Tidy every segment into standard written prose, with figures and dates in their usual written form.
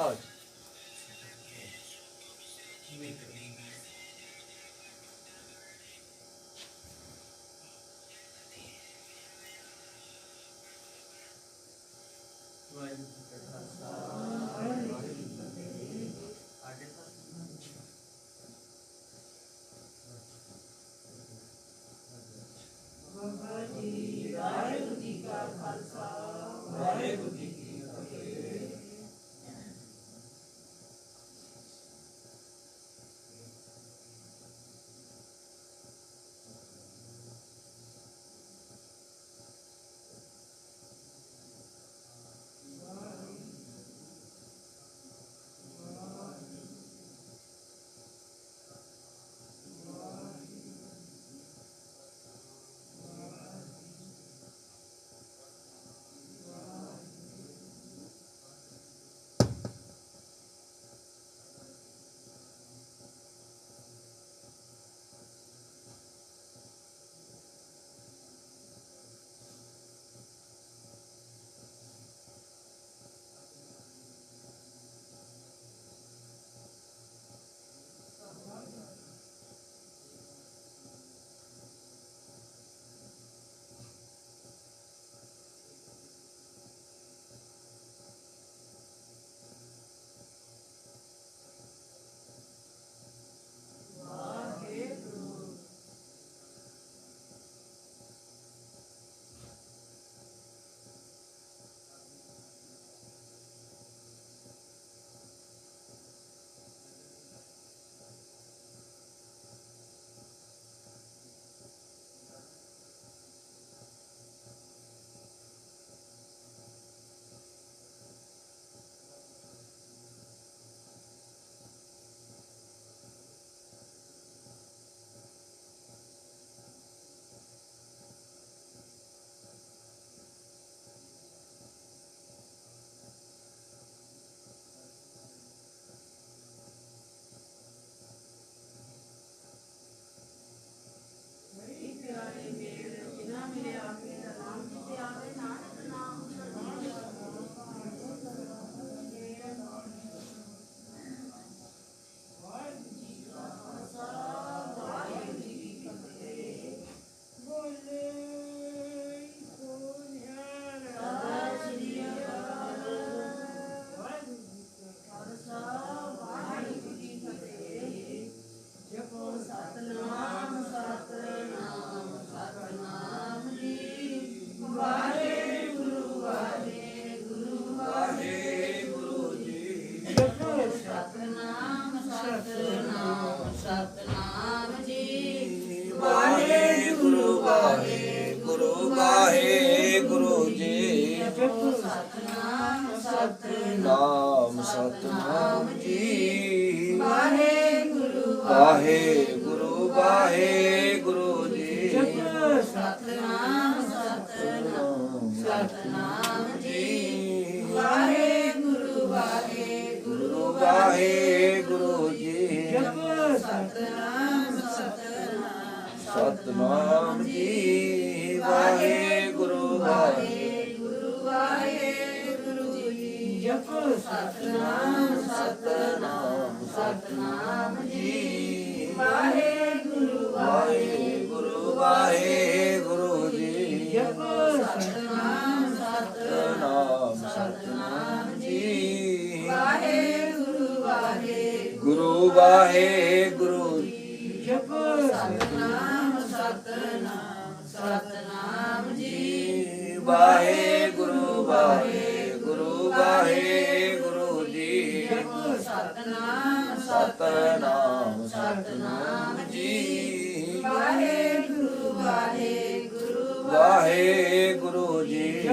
आओ ਵਾਹਿਗੁਰੂ ਜੀ। ਸਤਨਾਮ ਸਤਨਾਮ ਸਤਨਾਮ ਜੀ। ਵਾਹਿਗੁਰੂ ਵਾਹਿਗੁਰੂ ਵਾਹਿਗੁਰੂ ਜੀ। ਸਤਨਾਮ ਸਤਨਾਮ ਸਤਨਾਮ ਜੀ। ਵਾਹਿਗੁਰੂ ਵਾਹਿਗੁਰੂ ਵਾਹਿਗੁਰੂ ਜੀ। ਸਤਨਾਮ ਸਤਨਾਮ ਜੀ। ਵਾਹਿਗੁਰੂ ਵਾਹਿਗੁਰੂ ਵਾਹਿਗੁਰੂ ਜੀ। ਜਪੋ ਸਤਨਾਮ ਸਤਨਾਮ ਸਤਨਾਮ ਜੀ। ਵਾਹਿਗੁਰੂ ਵਾਹਿਗੁਰੂ ਵਾਹਿਗੁਰੂ ਜੀ। ਜਪੋ ਸਤਨਾਮ ਸਤਨਾਮ ਸਤਨਾਮ ਜੀ। ਵਾਹਿਗੁਰੂ ਵਾਹਿਗੁਰੂ ਵਾਹਿਗੁਰੂ ਜੀ। ਜਪੋ ਸਤਨਾਮ ਸਤਨਾਮ ਸਤਨਾਮ ਜੀ। ਵਾਹਿਗੁਰੂ ਵਾਹਿਗੁਰੂ ਵਾਹਿਗੁਰੂ ਜੀ। ਸਤਨਾਮ ਸਤਨਾਮ ਸਤਨਾਮ ਜੀ। ਵਾਹਿਗੁਰੂ ਵਾਹਿਗੁਰੂ ਵਾਹਿਗੁਰੂ ਜੀ।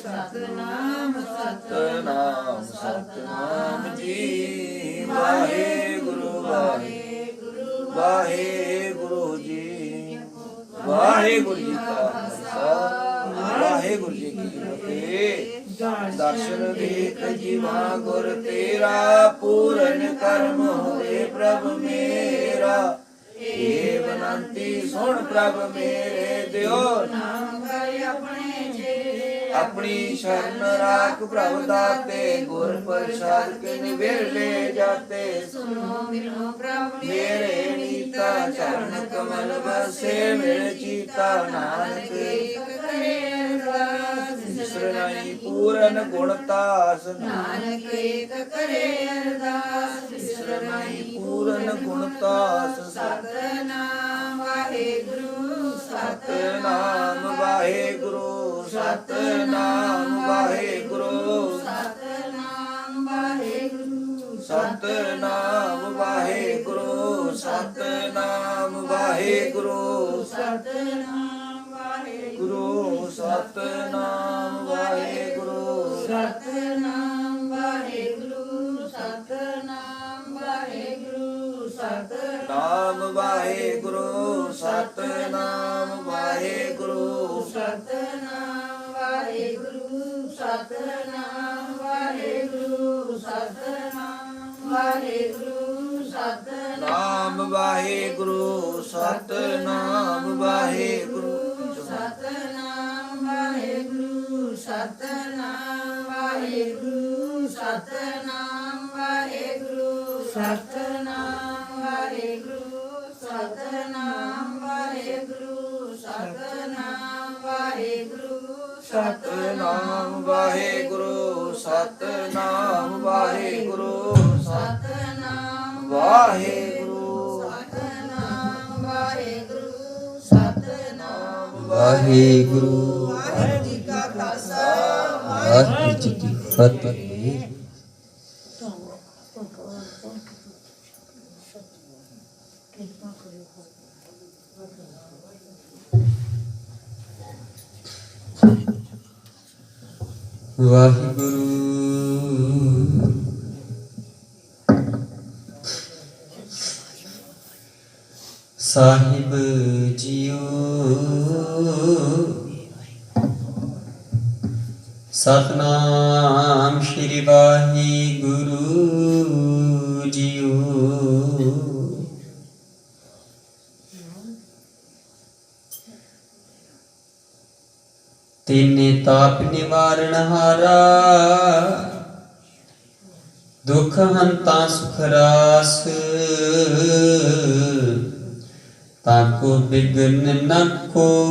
ਸਤਨਾਮ ਸਤਨਾਮ ਸਤਨਾਮ ਜੀ। ਵਾਹਿਗੁਰੂ ਵਾਹਿਗੁਰੂ ਵਾਹਿਗੁਰੂ ਜੀ। ਵਾਹਿਗੁਰੂ ਜੀ ਕਾ ਖਾਲਸਾ ਵਾਹਿਗੁਰੂ ਜੀ ਕੀ ਫਤਿਹ। ਦਰਸ਼ਨ ਦੇਖ ਜੀਵਾ ਗੁਰ ਤੇਰਾ, ਪੂਰਨ ਕਰਮ ਹੋਏ ਪ੍ਰਭ ਮੇਰਾ। ਏ ਬਨੰਤੀ ਸੁਣ ਪ੍ਰਭ ਮੇਰੇ, ਦਿਓ ਨਾਮ ਕਰੇ ਆਪਣੇ ਚੇਰੇ। अपनी शरण राख प्रभु दाते गुर प्रसाद किन विरले जाते सुनो मिलो प्रभु मेरे नीता चरण कमल बसे मेरे चीता नानक एक करे अरदास विसरनाई पूरन गुणतास नानक एक करे अरदास विसरनाई पूरन गुणतास सतनाम वाहेगुरु सतनाम वाहेगुरु सतनाम वाहेगुरु सतनाम वाहेगुरु सतनाम वाहेगुरु सतनाम वाहेगुरु सतनाम वाहेगुरु गुरु सतनाम वाहेगुरु सतनाम वाहेगुरु सतनाम वाहेगुरु नाम वाहेगुरु सतनाम वाहेगुरु सतनाम वाहेगुरु सतनाम वाहेगुरु सतनाम वाहेगुरु सतनाम नाम वाहेगुरु सतनाम वाहेगुरु सतनाम वाहेगुरु सतनाम वाहेगुरु सतनाम वाहेगुरु सतनाम वाहेगुरु सतनाम वाहेगुरु सतनाम वाहेगुरु सतनाम वाहेगुरु सतनाम वाहेगुरु सतनाम वाहेगुरु सतनाम वाहेगुरु सतनाम ਵਾਹਿਗੁਰੂ ਵਾਹਿਗੁਰੂ ਜੀ ਕਾ ਖਾਲਸਾ ਵਾਹਿਗੁਰੂ ਜੀ ਕੀ ਫਤਿਹ। ਵਾਹਿਗੁਰੂ ਸਾਹਿਬ ਜੀਓ ਸਤਨਾਮ ਸ਼੍ਰੀ ਵਾਹਿਗੁਰੂ ਜੀਓ। ਤੀਨੇ ਤਾਪ ਨਿਵਾਰਣ ਹਾਰਾ ਦੁਖ ਹੰਤਾ ਸੁਖ ਰਾਸ ਤਾਕੋ ਬਿਗਨ ਨ ਕੋ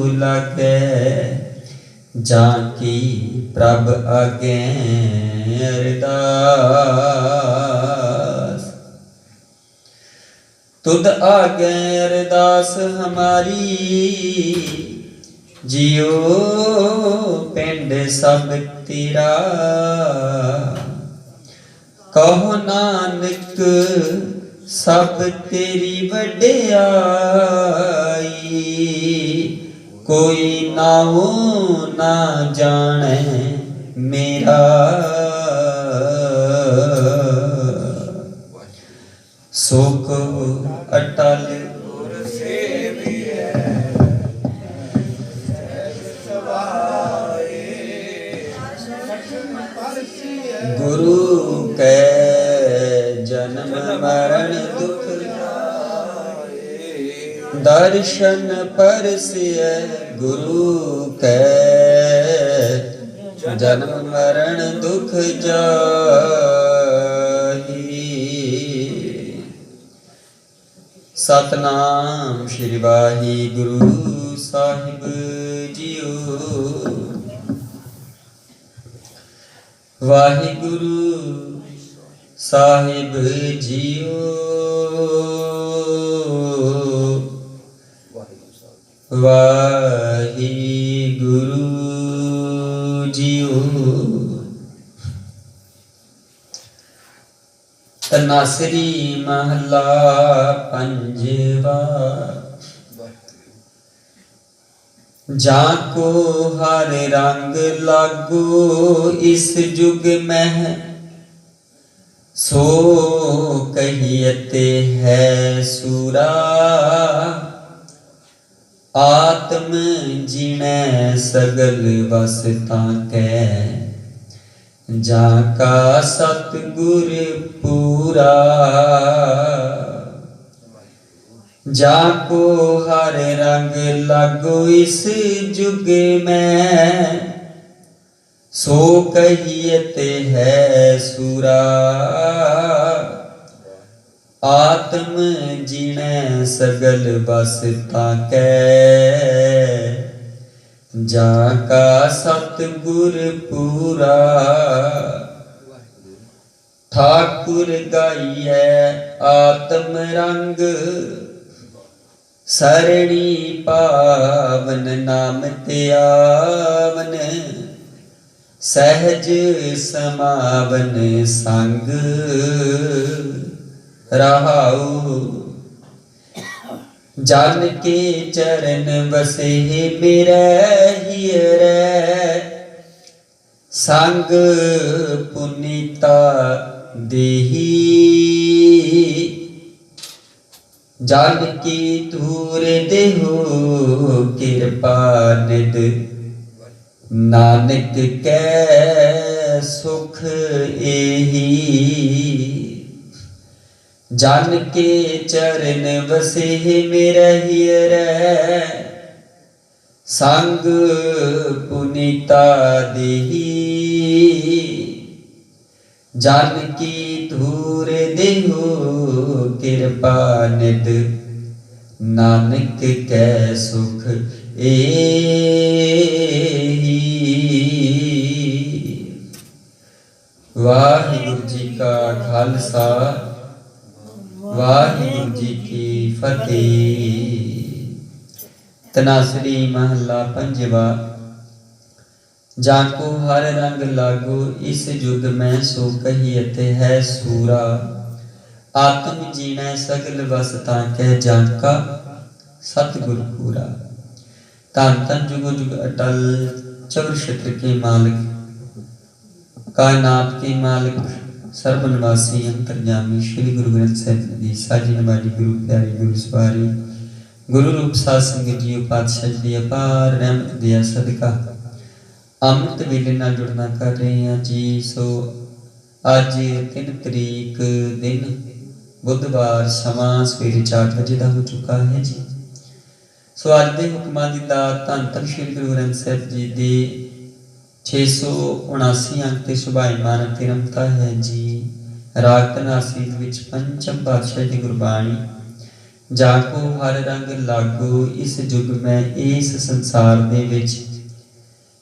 ਲਾਗੈ ਜਾਂ ਕੀ ਪ੍ਰਭ ਆਗੇ ਅਰਦਾਸ ਤੁਧ ਆਗੇ ਅਰਦਾਸ ਹਮਾਰੀ ਜਿਉ ਪਿੰਡ ਸਭ ਤੇਰਾ ਕਹੋ ਨਾਨਕ ਸਭ ਤੇਰੀ ਵਡਿਆਈ ਕੋਈ ਨਾਉ ਨਾ ਜਾਣੈ ਮੇਰਾ ਸੁਖ ਅਟਲ ਗੁਰ ਸੇਵੀਐ ਗੁਰੂ ਕੈ ਜਨਮ ਮਰਨ ਦੁਖ ਦਰਸ਼ਨ ਪਰਸਿਐ ਗੁਰੂ ਕੈ ਜਨਮ ਮਰਨ ਦੁਖ ਜਾਹੀ। ਸਤਨਾਮ ਸ਼੍ਰੀ ਵਾਹਿਗੁਰੂ ਸਾਹਿਬ ਜੀਓ। ਵਾਹਿਗੁਰੂ ਸਾਹਿਬ ਜੀਓ ਵਾਹਿਗੁਰੂ ਜੀਓ। ਤਨਾਸਰੀ ਮਹਲਾ ਪੰਜਵਾ। जाको हर रंग लागो इस जुग में सो कहियते है सूरा आत्म जीणे सगल वसता कै जाका सतगुर पूरा जाको हर रंग लागो इस जुग में सो कहियत है सूरा आत्म जीणै सगल बस ताकै जाका सतगुर पूरा ठाकुर गाइए आत्म रंग सरणी पावन नाम ते आवन सहज समावन संग रहाऊ जान के चरण बसे मेरे हियरै संग पुनीता देही जान की धूर देहो कृपा निद नानक कै सुख एही जान के चरण बसे मेरे हियरै संग पुनीता देही जान की धूर देहो कृपा निद नानक कै सुख एही। वाहिगुरु जी का खालसा वाहिगुरु जी की फतेह। तनासरी महला पंजवा। जाको हर रंग लागो इस युग में सो कहियत है सूरा आत्म जीणै सगल बस ताकै जाका सतगुर पूरा। धन धन जुगो जुग अटल चौर क्षेत्र के मालिक कायनात के मालिक सर्वनिवासी अंतर्यामी श्री गुरु ग्रंथ साहिब जी साजी नवाजी गुरु प्यारी गुरु सवारी गुरु रूप साध संगत जी पातशाह जी अपार रहमत दिया सदका अमृत वेले नाल जुड़ना कर रहे हैं जी। सो अज 3 तरीक दिन बुधवार समा सवेरे 4 बजे का हो चुका है जी। सो अज के हुक्मां दी दात धन धन श्री गुरु ग्रंथ साहिब जी दे 679 अंक ते सुभाईमान ते रमता है जी। राग धनासी विच पंचम पातशाह दी गुरबाणी जाको हर रंग लागो इस युग में इस संसार दे विच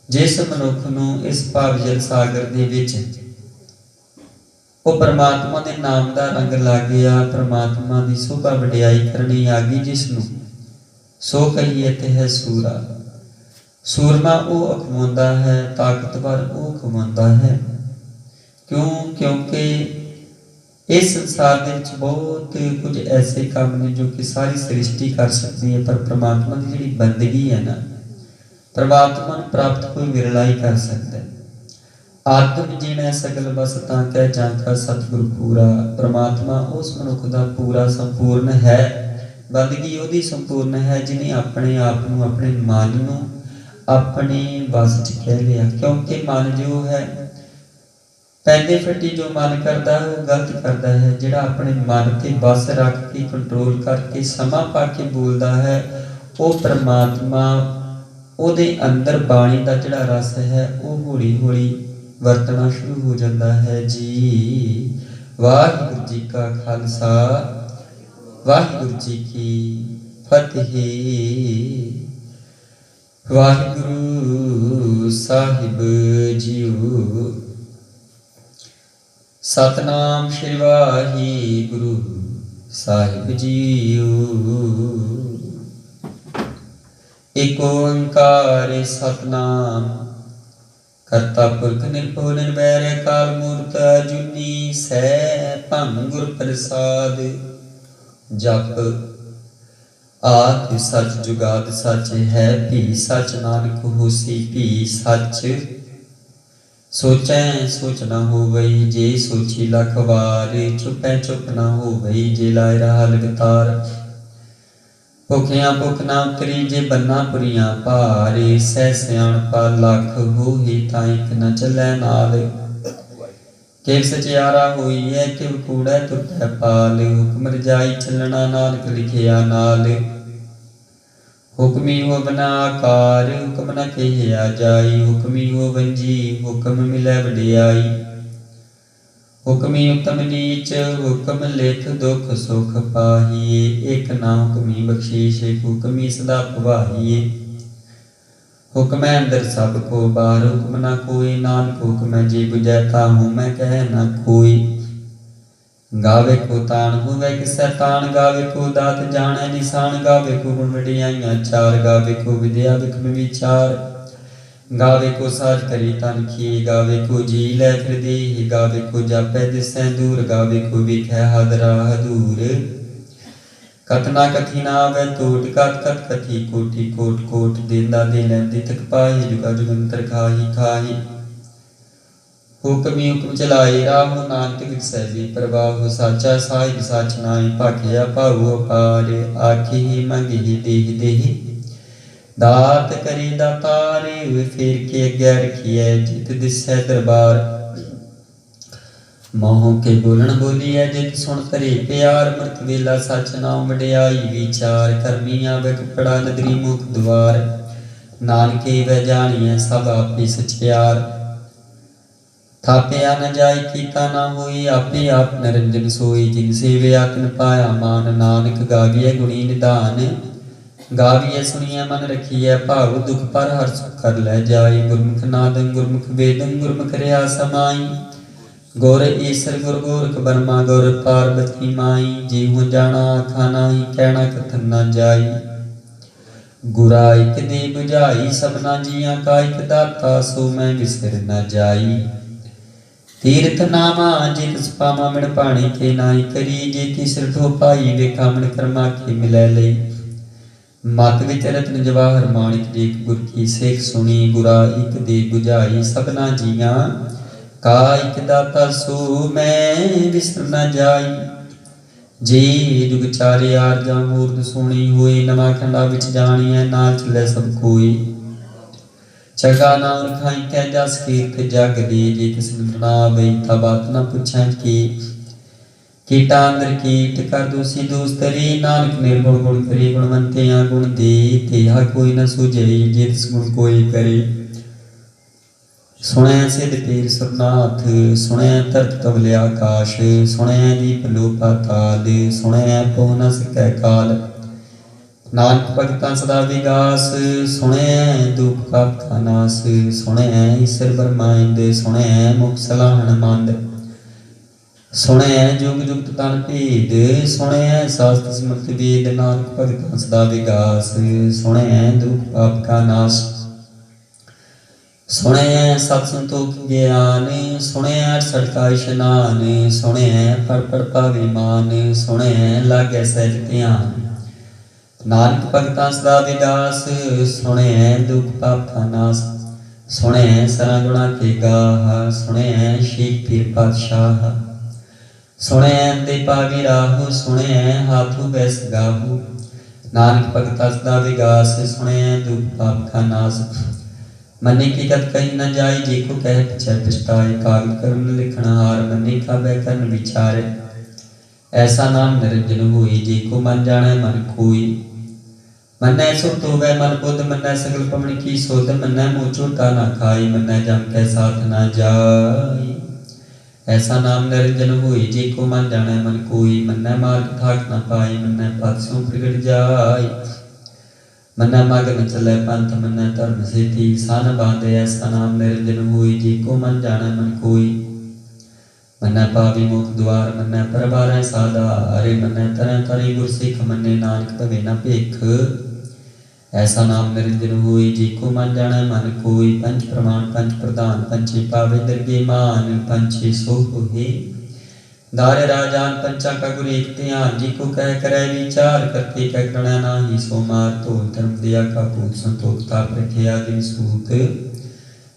जिस मनुख नूं इस भावजल सागर दे विच ओ परमात्मा दे नाम दा रंग लग गया परमात्मा दी शोभा वडियाई करनी आ गई जिसनूं सो कहियत है सूरा। सूरमा वो अखवांदा है ताकतवर वो अखवांदा है। क्यों? क्योंकि इस संसार दे विच बहुत कुछ ऐसे काम ने जो कि सारी सृष्टि कर सकती है पर परमात्मा की जिहड़ी बंदगी है ना परमात्मा प्राप्त कोई विरला ही कर सकता है। आत्म जीणै सगल बस ताकै जाका सतगुर पूरा। परमात्मा उस मनुख दा पूरा संपूर्ण है बंदगी ओदी संपूर्ण है जिन्हें अपने आप नूं अपने मन नूं अपने बस च कह लिया। क्योंकि मन जो है पैंदे फटी जो मन करता है वो गलत करता है। जिहड़ा अपने मन ते बस रख के कंट्रोल करके समा पा के बोलता है वो परमात्मा ਉਹਦੇ अंदर बाणी का जिहड़ा रस है वो हौली हौली वरतना शुरू हो जाता है जी। वाहिगुरु जी का खालसा वाहिगुरु जी की फतेह। वाहिगुरु साहिब जीओ सतनाम श्री वाहिगुरु साहिब जीओ। एक ओंकार सतनाम करता पुरख निर्भो निर्वैर काल मूर्त अजूनी सै भंग गुर प्रसाद। जप आद सच जुगाद सच है भी सच नानक होसी भी सच। सोचै सोच न होवई जे सोची लख वार चुपै चुप न होवई जे लाए रहा लगातार। भुखिया भुख ना उतरी जे बन्ना पुरिया भारे सह सियाणपा लख होही तां इक न चलै नाल। किव सचियारा होई है किव कूड़ा तुरतै पाल हुक्म रजाई चलना नानक लिखिया नाल। हुक्मी हो बना आकार हुक्म न कहिया जाई हुक्मी हो वंजी हुक्म मिलै वडियाई हुक्मी उत्तम नीच हुक्म लिख दुख सुख पाहिए एक ना हुक्मी बख्शीश एक हुक्मी सदा पवाहिए हुक्म अंदर सब को बाहर हुक्म न कोई नानक हुक्म जी बुझैता हूँ मैं कह न कोई गावे को तान हुवे किसै तान गावे को दात जाने निशान गावे को गुण वडियाइयां चार गावे को विद्या विक्रम विचार गावे को साज करी तन खिए गावे को जी लै फिर देह गावे को जापै दिसै दूर गावे को विखै हादरा हदूर कतना कथी ना आवे टोट कत कत कथी कोटि कोट कोट देंदा दे लैंदी तक पाही जुगा जुगंतर खाही खाही हुक्मी हुक्म चलाए राहु नानक विकसै भी प्रवाह साचा साहिब साच नाई भाखिया भाऊ अपार आखि ही मंगे ही देह देह दात करी दातार फिर के अग्ञा रखिए जित दिसै दरबार मोह के बोलन बोलिए जित सुन करे प्यार मृत वेला सच नाम वडियाई विचार करमी आवे कपड़ा नदरी मुख द्वार नानके वह जानिए सब आपे सचियार थापिया न जाय कीता ना होई आपे आप निरंजन सोई जिन सेवे आतन पाया मान नानक गाविए गुणी निधान गाविए सुनिए मन रखिए भाव दुख पर हर सुख कर ले जाय गुरमुख नादं गुरमुख वेदं गुरमुख रहा समाई गोर ईसर गुर गोरख बर्मा गुर पार्वती माई जीव जाना आखा नाही कहना कथन न जाई गुरा एक दे बुझाई सबना जिया का एक दाता सो मैं विसर न जाई तीर्थ नामा जित पामा मिण पाणी के नाई करी जेती सिर ठो पाई वेखा मन कर्मा के मिलै लई मत विच रत्न जवाहर माणिक जेक गुर की सेख सुनी गुरा एक दे बुझाई सबना जिया का एक दाता सो मैं विसर न जाई जी जुग चारे आरजा मूर्त सोनी होए नवा खंडा विच जानिए नाल चले सब कोई चगा नाम रखाई कै जस कीर्त जग दे जे किस ना बई ता बात न पूछै की कीटा अंदर कीट कर दूसी दोस्तरी नानक निर्गुण गुण करी गुणवंतियां गुण दे तेहा कोई न सूझे जे तिस गुण कोई करे सुनै सिद्ध पीर सुरनाथ सुनै तरत तवले आकाश सुनै दीप लो पाताल सुनै पो न सकै काल नानक भगतां सदा विगास सुने दुख पाप का नास सुने ईश्वर ब्रह्मांड सुने मुख सलाहन मंद सुने जुग जुगत तन भेद सुने शास्त्र स्मृत वेद नानक भगतां सदा विगास सुने दुख पाप का नाश सुने सत संतोख ज्ञान सुने सड़का इशनान सुने पढ़ पढ़ पावे मान सुने लागे सहज ध्यान नानक भगतां सदा विगास सुने दुख पाप का नाश सुने सरा गुणा के गाह सुने शीख पीर पातशाह सुने अंधे पावी राहु सुने हाथू बैस गाहू नानक भगतां सदा विगास सुने दुख पाप का नाश मने की कत कहीं न जाए जी को कह पिछै पिछताए कागज कर्म लिखण हार मने का बैकरण विचारे ऐसा नाम निरंजन हुई जी को मन जाने मन कोई मन्नै सुत होवे मन बुद्ध मन्नै सगल पवन की सोध मन्नै मुँह झूठा ना खाई मन्नै जम के साथ ना जाई ऐसा नाम निरंजन हुई जी को मन जाने मन कोई मन्नै मार्ग थाक न पाई मन्नै पद सो प्रगट जाई मन्नै मग न चले पंथ मन्नै धर्म सेती सन बांधे ऐसा नाम निरंजन हुई जी को मन जाने मन कोई मन्नै पावी मुख द्वार मन्नै परबारै साधार मन्नै तरह तरी गुर सिख मन्ने नानक भवे न भिख ऐसा नाम निरंजन हुई जी को मन जाने मन कोई पंच प्रमाण पंच प्रधान पंचे पावे दरगे मान पंचे सो होए दारे राजान पंचा का गुरु एक ध्यान जी को कह करे विचार करते कह करना नाही सो मार तो धर्म दिया का भूत संतोखता प्रख्या दिन सूत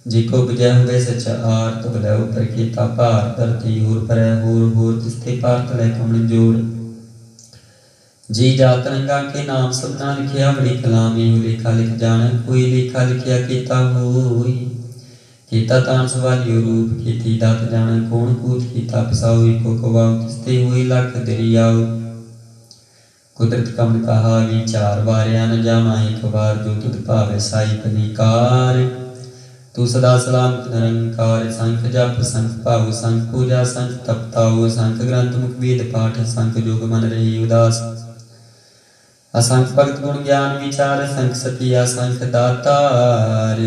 जी को बुझे हुए सच्चा आर तो बलै ऊपर कीता पार धरती होर परै होर तिस्ते पार तले कमण जोड़ जी जात रंगा के नाम सबना लिखिया बड़ी कलामी लेखा लिख जाने कोई लेखा लिखिया कीता होई कीता तान सवालियो रूप कीती दात जाने कौन कूत कीता पसाउई को कवाऊ तिस्ते हुई लख दरियाऊ कुदरत कमन कहा विचार वारिया न जामा एक बार जो तुद भावे साई पनिकार तू सदा सलामत निरंकार संख जप संख पाऊ संख पूजा संख तपताऊ संख ग्रंथ मुख वेद पाठ संख जोग मन रही उदास असंख भक्त गुण ज्ञान विचार संख सती असंख दातार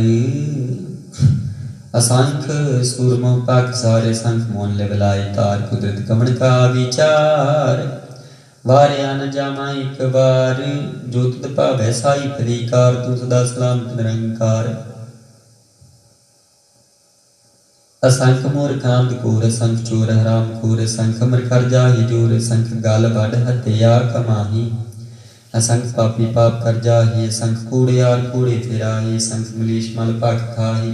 असंख सूरमो पाक सारे संख मोन ले बलाई तार कुदरत कमन का विचार वारिया न जामा एक बार जो तुद भावे साई पनिकार तू सदा सलामत निरंकार असंख मूर्ख अंधकूर संख चोर हराम खूर संख मरखर जाहि जोर संख गाल बड़ हत्या कमाही असंख पापी पाप कर जाहि संख कूड़ियार कूड़े फिराही संख मलीश मल पख खाही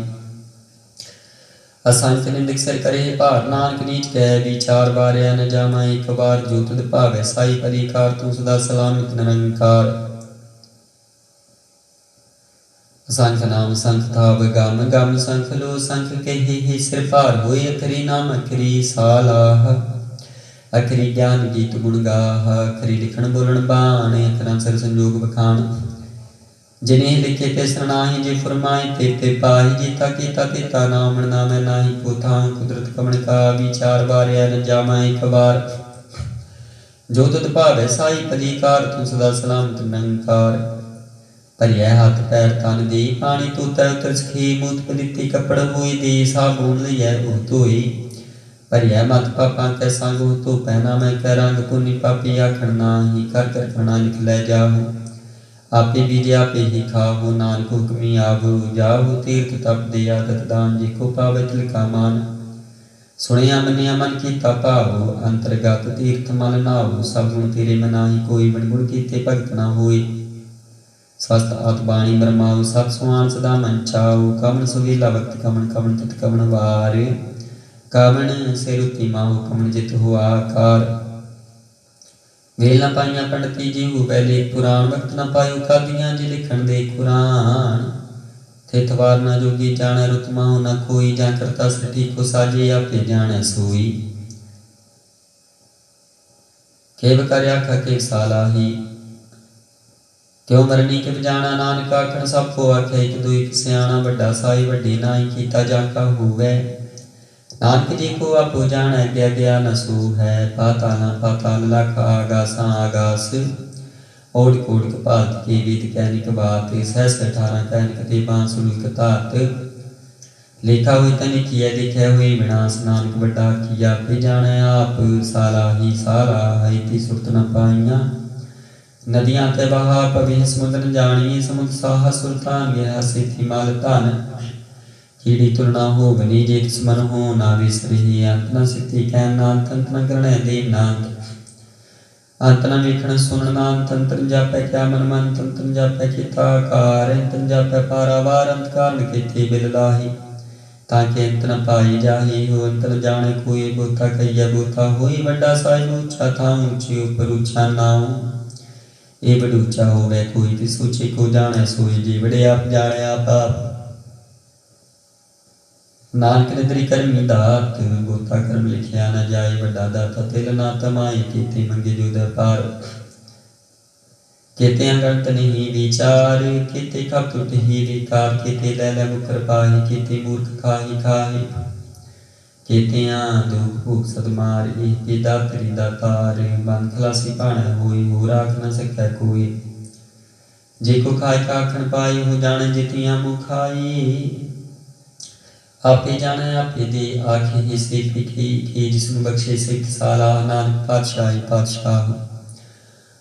असंख निंदक सिर करे भार नानक नीच कह विचार वारिया न जामा एक बार जो तुद भावे साई परिकार तू सदा सलामत निरंकार संख नाम संख थाव गम गम संख लो संख कहे ही सिर पार होए अखरी नाम अखरी सालाह अखरी ज्ञान गीत गुण गाह अखरी लिखण बोलण बाण अखरां सिर संजोग बखान जिन्हें लिखे ते सरनाही जे फरमाए ते पाही जीता कीता तेता नाम नाम नाही पोथा कुदरत कमन का विचार वारिया न जामा एक बार जो तुद भावे साई पदिकार तू सदा सलामत निरंकार भरिया हाथ पैर तन दे पानी तोता उतर सखी मूत पलिती कपड़ होई दे साबुन लिया ओह धोई भरिया मत पापा कै संग हो तो पहना मैं कै रंग पुनि पापी आखण नाही कर कर खाना लिख ले जाहु आपे बीजे आपे ही खाहु नानक हुक्मी आवु जाहु तीर्थ तप दे आदत दान जी को पावे तिलका मान सुनिया मनिया मन कीता भावो अंतरगत तीर्थ मल नाहु सब गुण तेरे में नाही कोई बड़ गुण कीते भगत ना होई स्वस्थ आत्माणी ब्रह्माऊ सत सुहान सदा मंचाऊ कमन सुवीला वक्त कमन कमन तत कमन वार कमन से रुति माहु कमन जित हो आकार वेल न पाइया पंडती जी हो पहले पुराण वक्त न पायु कादियां जी लिखण दे कुरान थे थवार न जोगी जाने रुत माहु न कोई जा करता सठी को साजे आपे जाने सोई केव कर आखा के सालाही क्यों मरनी कि जाना नानक आखण सब को आखे एक दो एक सियाणा बड़ा साई वड्डी नाई कीता जाका हुए नानक जी को आपो जाने गया गया न सू है पाताल पाताल लख आगासा आगास ओड कोड कपात की विद कैनिक बात सहस 18 कैनिक ते बांसुल कतात लिखा हुई तनि किया लिखे हुए विनाश नानक बड़ा किया पे जाने आप साला ही सारा है ती सुरत न पाइया नदियां ते बहा पवी समुद्र जानी समुद्र साह सुल्तान गया सिद्धि माल धन कीड़ी तुलना हो बनी जे दुश्मन हो ना विसरही अंत न सिद्धि कहना अंत न करने दीन नाथ अंत न वेखण सुनना अंत जापै क्या मन मन तंत्र जापै किता कार अंत जापै पारावार अंत कारण केते बिल लाही ताके अंत न पाई जाही हो अंत न जाने कोई बोता कहिया बोता होई बड़ा साई ऊंचा था ऊंची ऊपर ऊंचा नाम ये बड़ ऊंचा हो वै कोई ते सोचे को जाने सोई जी बड़े आप जाने आप नानक निदरी करमी दात गोता कर्म लिखिया न जाए बड़ा दाता तिल ना तमाई कीते मंगे जो दरबार केते अंगंत नहीं विचार केते कप टूट ही विकार केते ले ले मुकर पाही केते मूर्ख खाही खाही केतियां दुख भूख सदमार इह पे दातरी दातार बन खलासी पाण होई हो राख न सकै कोई जे को खाए काखण पाई हो जाने जितियां मुखाई आपे जाने आपे दे आखे ही सिख की जिसनु बख्शे सिख साला नानक पातशाही पातशाह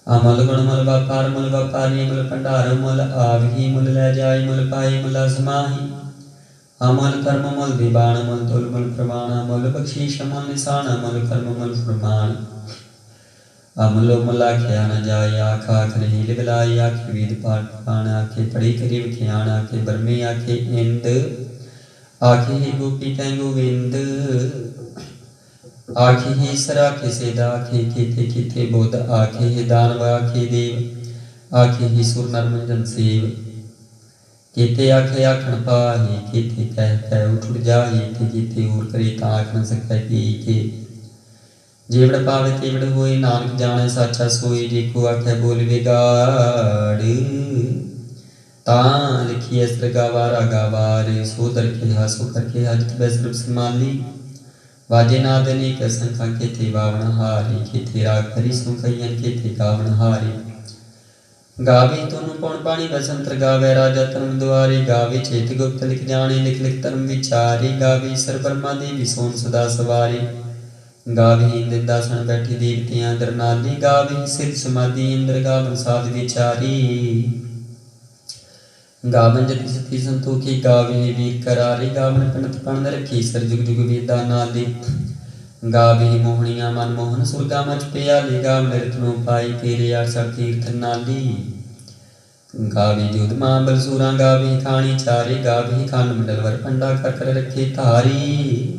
अमल गुण मल व्यापारी मल भंडार मल आवही मुल ले जाय मुल पाई मुल समाही अमल कर्म मल दिबाण मल तुल मल प्रमाण मल बख्शीश मल निशान मल कर्म मल प्रमाण अमलो मला क्या न जाय आखा खरी लिबलाई आखे वेद पाठ पाण आखे पढ़ी करी विख्यान आखे बर्मे आखे इंद आखे ही गोपी कै गोविंद आखे ही सर आखे सेदा आखे केते केते बोध आखे ही दानव आखे देव आखे ही सुर नर मंजन सेव केते आखे आखण पाही केते कह कह उठ जाही ते केते और करे ता आख न सकै पी के जेवड़ पावे तेवड़ होए, नानक जाने साचा सोई, जेको आखे बोल विगाड़। तां लिखी अस्त्र गावारा गावार, सो दर के हा सो करके हजत बैसरुप संभाली। वाजे नाद अनेक असंख्या, केते वावण हारी, केते राग करी सुखयन, केते गावण हारी। गावे तनु पौन पानी बसंतर, गावे राजा तनु द्वारे, गावे चेत गुप्त लिख जाने, लिख लिख धर्म विचारे। गावे सर ब्रह्मा देवी सोन सदा सवारे, गावे इंद्र दासन बैठी देवतियां दर नाली। गावे सिद्ध समाधि इंद्र, गावन साध विचारी। गावन जति सती संतोखी, गावे वीर करारे। गावन पणत पण रखी, सर जुग जुग वेदा नाले। गावे मोहनिया मन मोहन, सुरगा मच प्याले। गावन रत्नो पाई, तेरे आशा तीर्थ नाली। गावे जोध महाबल सूरा, गावे खाणी चारे। गावे खान मंडल वर पंडा, कर कर रखे धारी।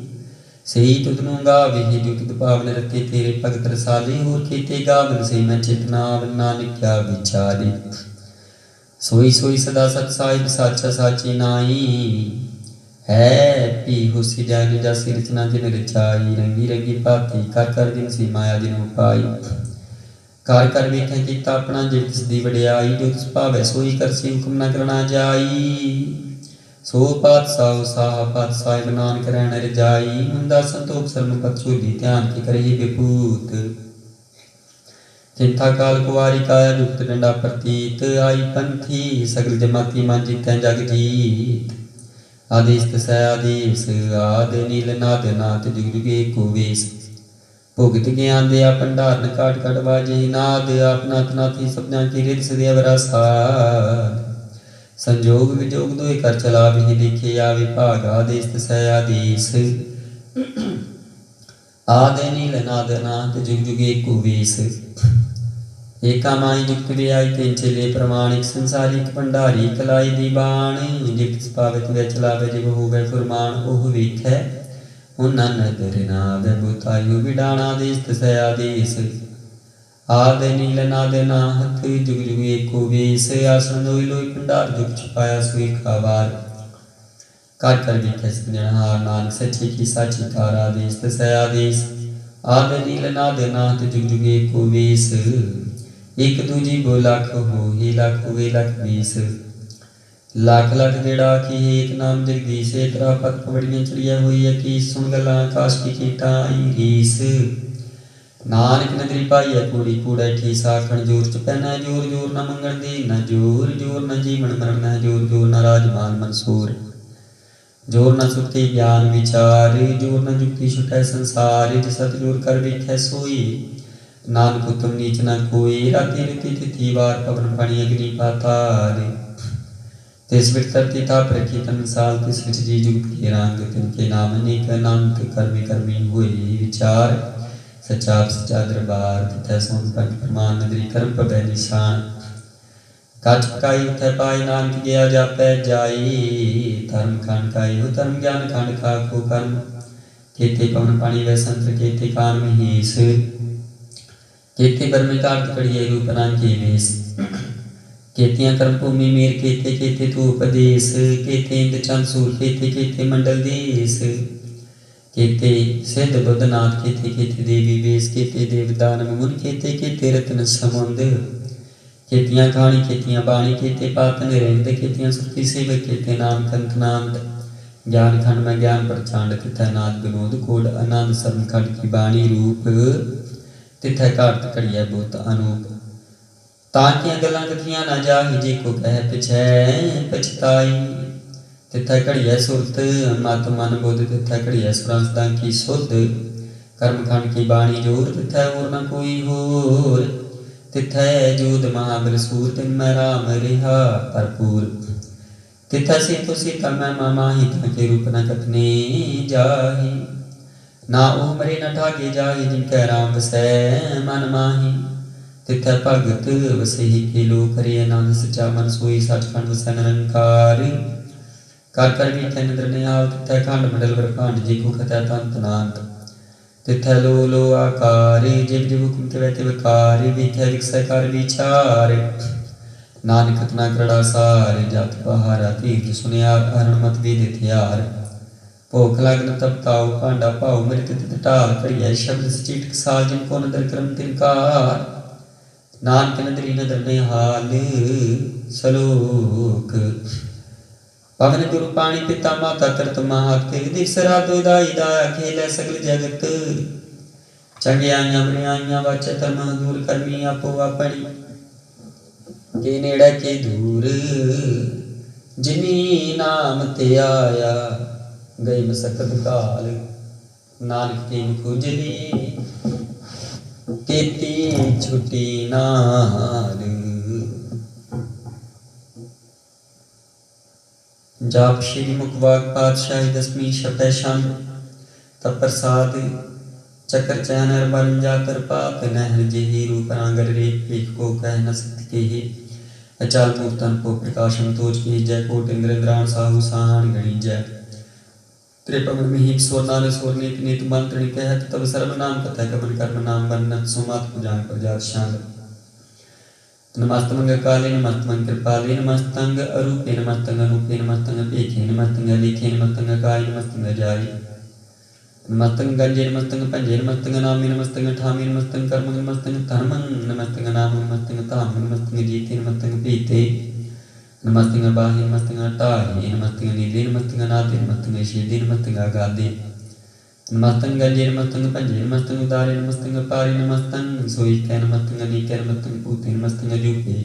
सही तुदनु गावे जो तुद पावन रखे, तेरे भगत रसाले। होर केते गावन से मैं चेतना, नानक क्या विचारे। सोई सोई सदा सत साहिब, साचा साची नाई। है पी होसी जान जासी, रचना जिन रचाई। रंगी रंगी भाती, कर कर दिन सी माया जिन उपाई। कर कर वेखें कीता अपना, जिव तिस दी वडियाई। जो तिस भावै सोई करसी, हुक्म न करना जाई। सो पातशाह साहा पातशाह, नानक रहन रजाई। मुंदा संतोख शर्म पत चोली, ध्यान की करही विभूत। चिंता काल कुवारी, काया दुख डंडा प्रतीत। आई पंथी सगल जमाती, मन जीतै जग जीत। आदेश तसै आदेश, आद नील नाद नाथ, जुग जुग एको वेश। भुगत ज्ञान दया भंडारण, काट काट बाजे नाद। आपनाथ नाथी सपना की रिद सदैव रसाद। संजोग विजोग दोए कर चला, भी देखे आवे भाग। आदेश तसै आदेश, आद नील नाद नाथ, जुग जुग एको वेश। एका माई जुगत व्याई, तेन चले प्रमाणिक। संसारिक भंडारी कलाई दीवान। जित पावत वे चलावे, जिव होवे फुरमान। ओह वेखै उन्ना नदर नावे, बुतायु विडाना। देश तसै आदेश, आद नील नाद नाहत, जुग जुग एको वेश। आसन लोई लोई भंडार, जुग छुपाया सोई खावार। कर कर वेखै समझनहार, नानक सच्चे की साची कार। आदेश तसै आदेश, आद नील नाद नाथ, जुग जुग एको वेश। एक दूजी बो लख हो ही, लख हुए लख बीस। लख लख गेड़ा की हेत, नाम जगदीश। तेरा पत पवड़ियां चढ़िया हुई अकीस, सुन गला आकाश की कीटा आई रीस। नानक नगरी पाई है कूड़ी, कूड़ा ठीस। आखण जोर च पैना, जोर जोर न मंगण दे न जोर। जोर न जीवन मरण न जोर, जोर न राजमान मंसूर। जोर न सुखते ज्ञान विचार, जोर न जुक्ति छुटै संसार। जिस सत जोर कर वेखै सोई, नानक उत्तम नीच न कोई। राति रुति तिथि वार, पवन पानी अग्नि पाताल। तिस बिट धरती ताप रखी तन साल, तिस बिच जी जुगत के रंग। तिनके नाम अनेक अनंत, कर्मी कर्मी हुए विचार। सच्चा सच्चा दरबार, तिथै सोन पंच प्रमाण। नगरी कर्म पवै निशान, कछ पकाई उठै पाए। नानक गया जापै जाई, धर्म खंड खाई हो धर्म। ज्ञान खंड खाको कर्म, केते पवन पानी वै संतर। केते कान महेश, केते बर्मे कार्त कड़िए रूप नांगे वेश। केतियां कर्म भूमि मेर, केते केते तू उपदेश। केते इंद्र चंद सूर, केते केते मंडल देश। केते सिद्ध बुद्धनाथ, केते केते देवी वेश। केते देव दानव मुन, केते केते रत्न समुंद। केतियां खाणी केतियां बाणी, केते पातन रेंद। केतियां सुखी सेवक, केते नाम कंत नामद। ज्ञान खंड में ज्ञान प्रचांड, तिथै नाद विनोद। कोड आनंद सर्व खंड की बाणी रूप। तिथै घाट घड़िया बुत अनूप। ताकियां गल्लां कथियां ना जाहि, जेको कह पिछै पछताई। तिथै घड़िया सुरत मत मन बुध, तिथै घड़िया सुरंसदा की सुध। कर्म खंड की बाणी जोर, तिथै और न कोई होर। तिथै जोध महाबल सूर, तिन मैं राम रिहा भरपूर। तिथै सीतो सीता मैं माही, ताके रूप न कथने जाहि। ना ओह मरे न ठागे जाहि, जिनकै राम वसै मन माही। तिथै भगत वसहि के लोक, हरे आनंद सचा मन सोई। सचखंड वसै निरंकार, कर कर वेखै निंद्र निहाल। तिथै खंड मंडल ब्रह्मांड, जेको कथै तंत नांत। तिथै लो लो आकार, जिव जिव हुक्म तिवै तिव कार। वेखै विकसै कर विचार, नानक कतना करड़ा सार। जत पहारा तीर्थ सुनियार, हरण मत वेद हथियार। भूख लगन तब ताऊ भांडा भाऊ मृत तित ढाल घड़िया शब्द सचीटक साल जिनको नदर क्रम तिनकार नानक नदरी नदर में हाल सलोक पवन गुरु पाणी पिता माता तरत महात दिसरा दुदाई दाया खेल सगल जगत चंगियाइयां बनियाइयां वाचा धर्म दूर करनी आपो अपनी के नेड़े के दूर जिनी नाम ते आया गई मसकत काल नानक के खुजली केती छुटी नाल जाप श्री मुखवाग पातशाही दसवीं शपै शाम तप प्रसाद चक्र चैनर बन जाकर पात नहर जेहि रूप आंगर रे पेख को कह न सत्य के ही अचाल मूर्तन को प्रकाशम तोज की जय कोट इंद्र इंद्राण साहु साहन गणी जय त्रिपवन मिहिप स्वर्णाल स्वर्णित नीत मंत्र कहत तब सर्वनाम कथय कमन कर्म नाम वन्नत सुमात पुजान प्रजात शांत नमस्तंग काले नमस्तंग कृपाले नमस्तंग अरूपे नमस्तंग अनूपे नमस्तंग पेखे नमस्तंग लेखे नमस्तंग काय नमस्तंग जाय नमस्तंग गंजे नमस्तंग पंजे नमस्तंग नामे नमस्तंग ठामे नमस्तंग कर्म नमस्तंग धर्मं नमस्तंग नाम नमस्तंग ताम नमस्तंग जीते नमस्तंग पीते नमस्तंग बाहि नमस्तंग टाहि नमस्तंग नीले नमस्तंग नादे नमस्तंग शीदे नमस्तंग आगादे नमस्तंग गंजे नमस्तंग पंजे नमस्तंग उदारे नमस्तंग पारे नमस्तंग सोईके नमस्तंग नीके नमस्तंग पूते नमस्तंग जूपे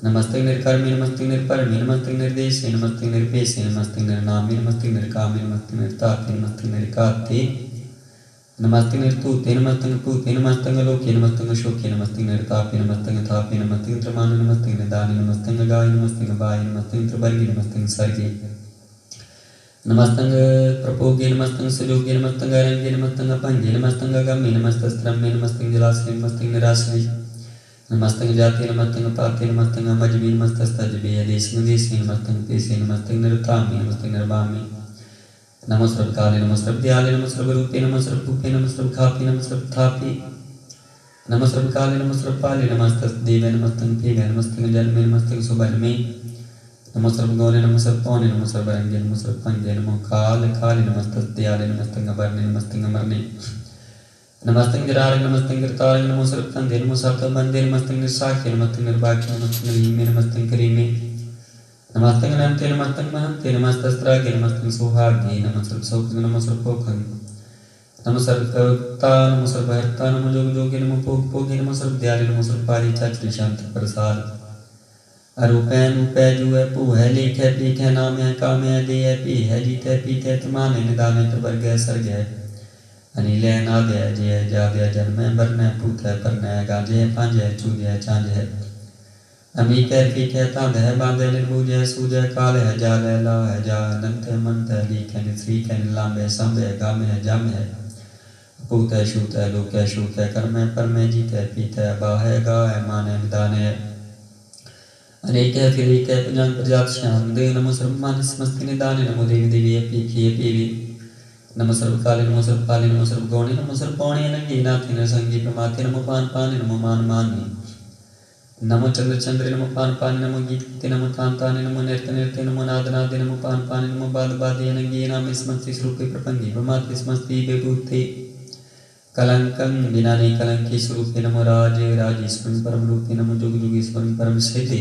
नमस्तंग निर्कर्मे नमस्तंग निर्परमे नमस्तंग निर्देशे नमस्तंग निर्पेशे नमस्तंग निर्नामे नमस्तंग निर्कामे नमस्तंग निर्ताते नमस्तंग निर्काते नमस्तंग निर्तूते नमस्तंग पूते नमस्तंग लोके नमस्तंग शोके नमस्तंग निर्तापे नमस्तंग थापे नमस्तंग त्रमाने नमस्तंग निदाने नमस्तंग गाय नमस्तंग बाय नमस्तंग त्रिवर्गे नमस्तंग सर्गे नमस्तंग प्रपोगे नमस्तंग सुजोगे नमस्तंग रंगे नमस्तंग भंगे नमस्तंग गम्मे नमस्तस्त्रम्मे नमस्तंग जलाशय नमस्तंग निराशय नमस्तंग जाते नमस्तंग पाते नमस्तंग मजबी नमस्तस्तजबे देशं देशे नमस्तंग पेशे नमस्तंग निर्तामे नमस्तंग निर्वामे नमो सर्वकाले नमो सर्वदयाले नमो सर्वरूपे नमो सर्वभूपे नमो सर्वखापे नमो सर्वथापे नमो सर्वकाले नमो सर्वपाले नमस्तस्देवे नमस्तंग पेवे नमस्तंग जन्मे नमस्तंग सुबन्मे नमो सर्वगौने नमो सर्वपौने नमो सर्वरंगे नमो सर्वपंगे नमो काल काले नमस्तस्दयाले नमस्तंग अवर्णे नमस्तंग अमरणे नमस्तंग जरारंग नमस्तंग गिरतारंग नमो सर्वतंदे नमो सर्वतंबंदे नमस्तंग निर्साख्य नमस्तंग निर्भाग्य नमस्तंग रीमे नमस्तंग करीमे नमस्तंग नमते नमस्तंग महंते नमस्तस्त्रागे नमस्तंग सौभाग्ये नमो सर्वसौख्य नमो सर्वपोखं नमो सर्वकर्ता नमो सर्वहर्ता नमो जोग जोगे नमो भोग भोगे नमो सर्वदयाले नमो सर्वपाली चाचरी शांत प्रसाद अरूपैन उपै जुए पूहै लेखै पीखै नाम है काम है दे है पी है जीतै पीतै तमाने निदाने प्रवर्ग है सर्ग है अनिल है नाद है जय है जाद है जन्म है बरन है पूत है परन है गांजे है पांज है चूज है चांज है अमी कह पीठ है तांद है बांध है निर्बूज है सूज है काल है जाल है ला है जा अनंत है मंत है लीक है निश्रीक है नीलाम है संभ है गाम है जम है पूत है शूत है लोक है शूक है कर्म है परम है जीत है पीत है बा है गा है मान है विदान है अनेक है फिर एक है पंजांग प्रजात श्याम दे नमो सर्वमान समस्ति निदाने नमो देवी देवी है पीखी है पीवी नमो सर्वकाले नमो सर्वपाले नमो सर्वगौणे नमो सर्वपौणे नंगी नाथे नरसंगी प्रमाते नमो पान पाने नमो मान मानी नमो चंद्र चंद्र नमो पान पाने नमो गीत गीते नमो तान ताने नमो नृत्य नृत्य नमो नाद नादे नमो पान पाने नमो बाद बादे नंगी नाम स्मस्ति स्वरूपे प्रपंगी प्रमाते स्मस्ति बेबूते कलंकं विनाने कलंकी स्वरूपे नमो राज राजेश्वरं परम रूपे नमो जोग जोगेश्वरं परम सिद्धे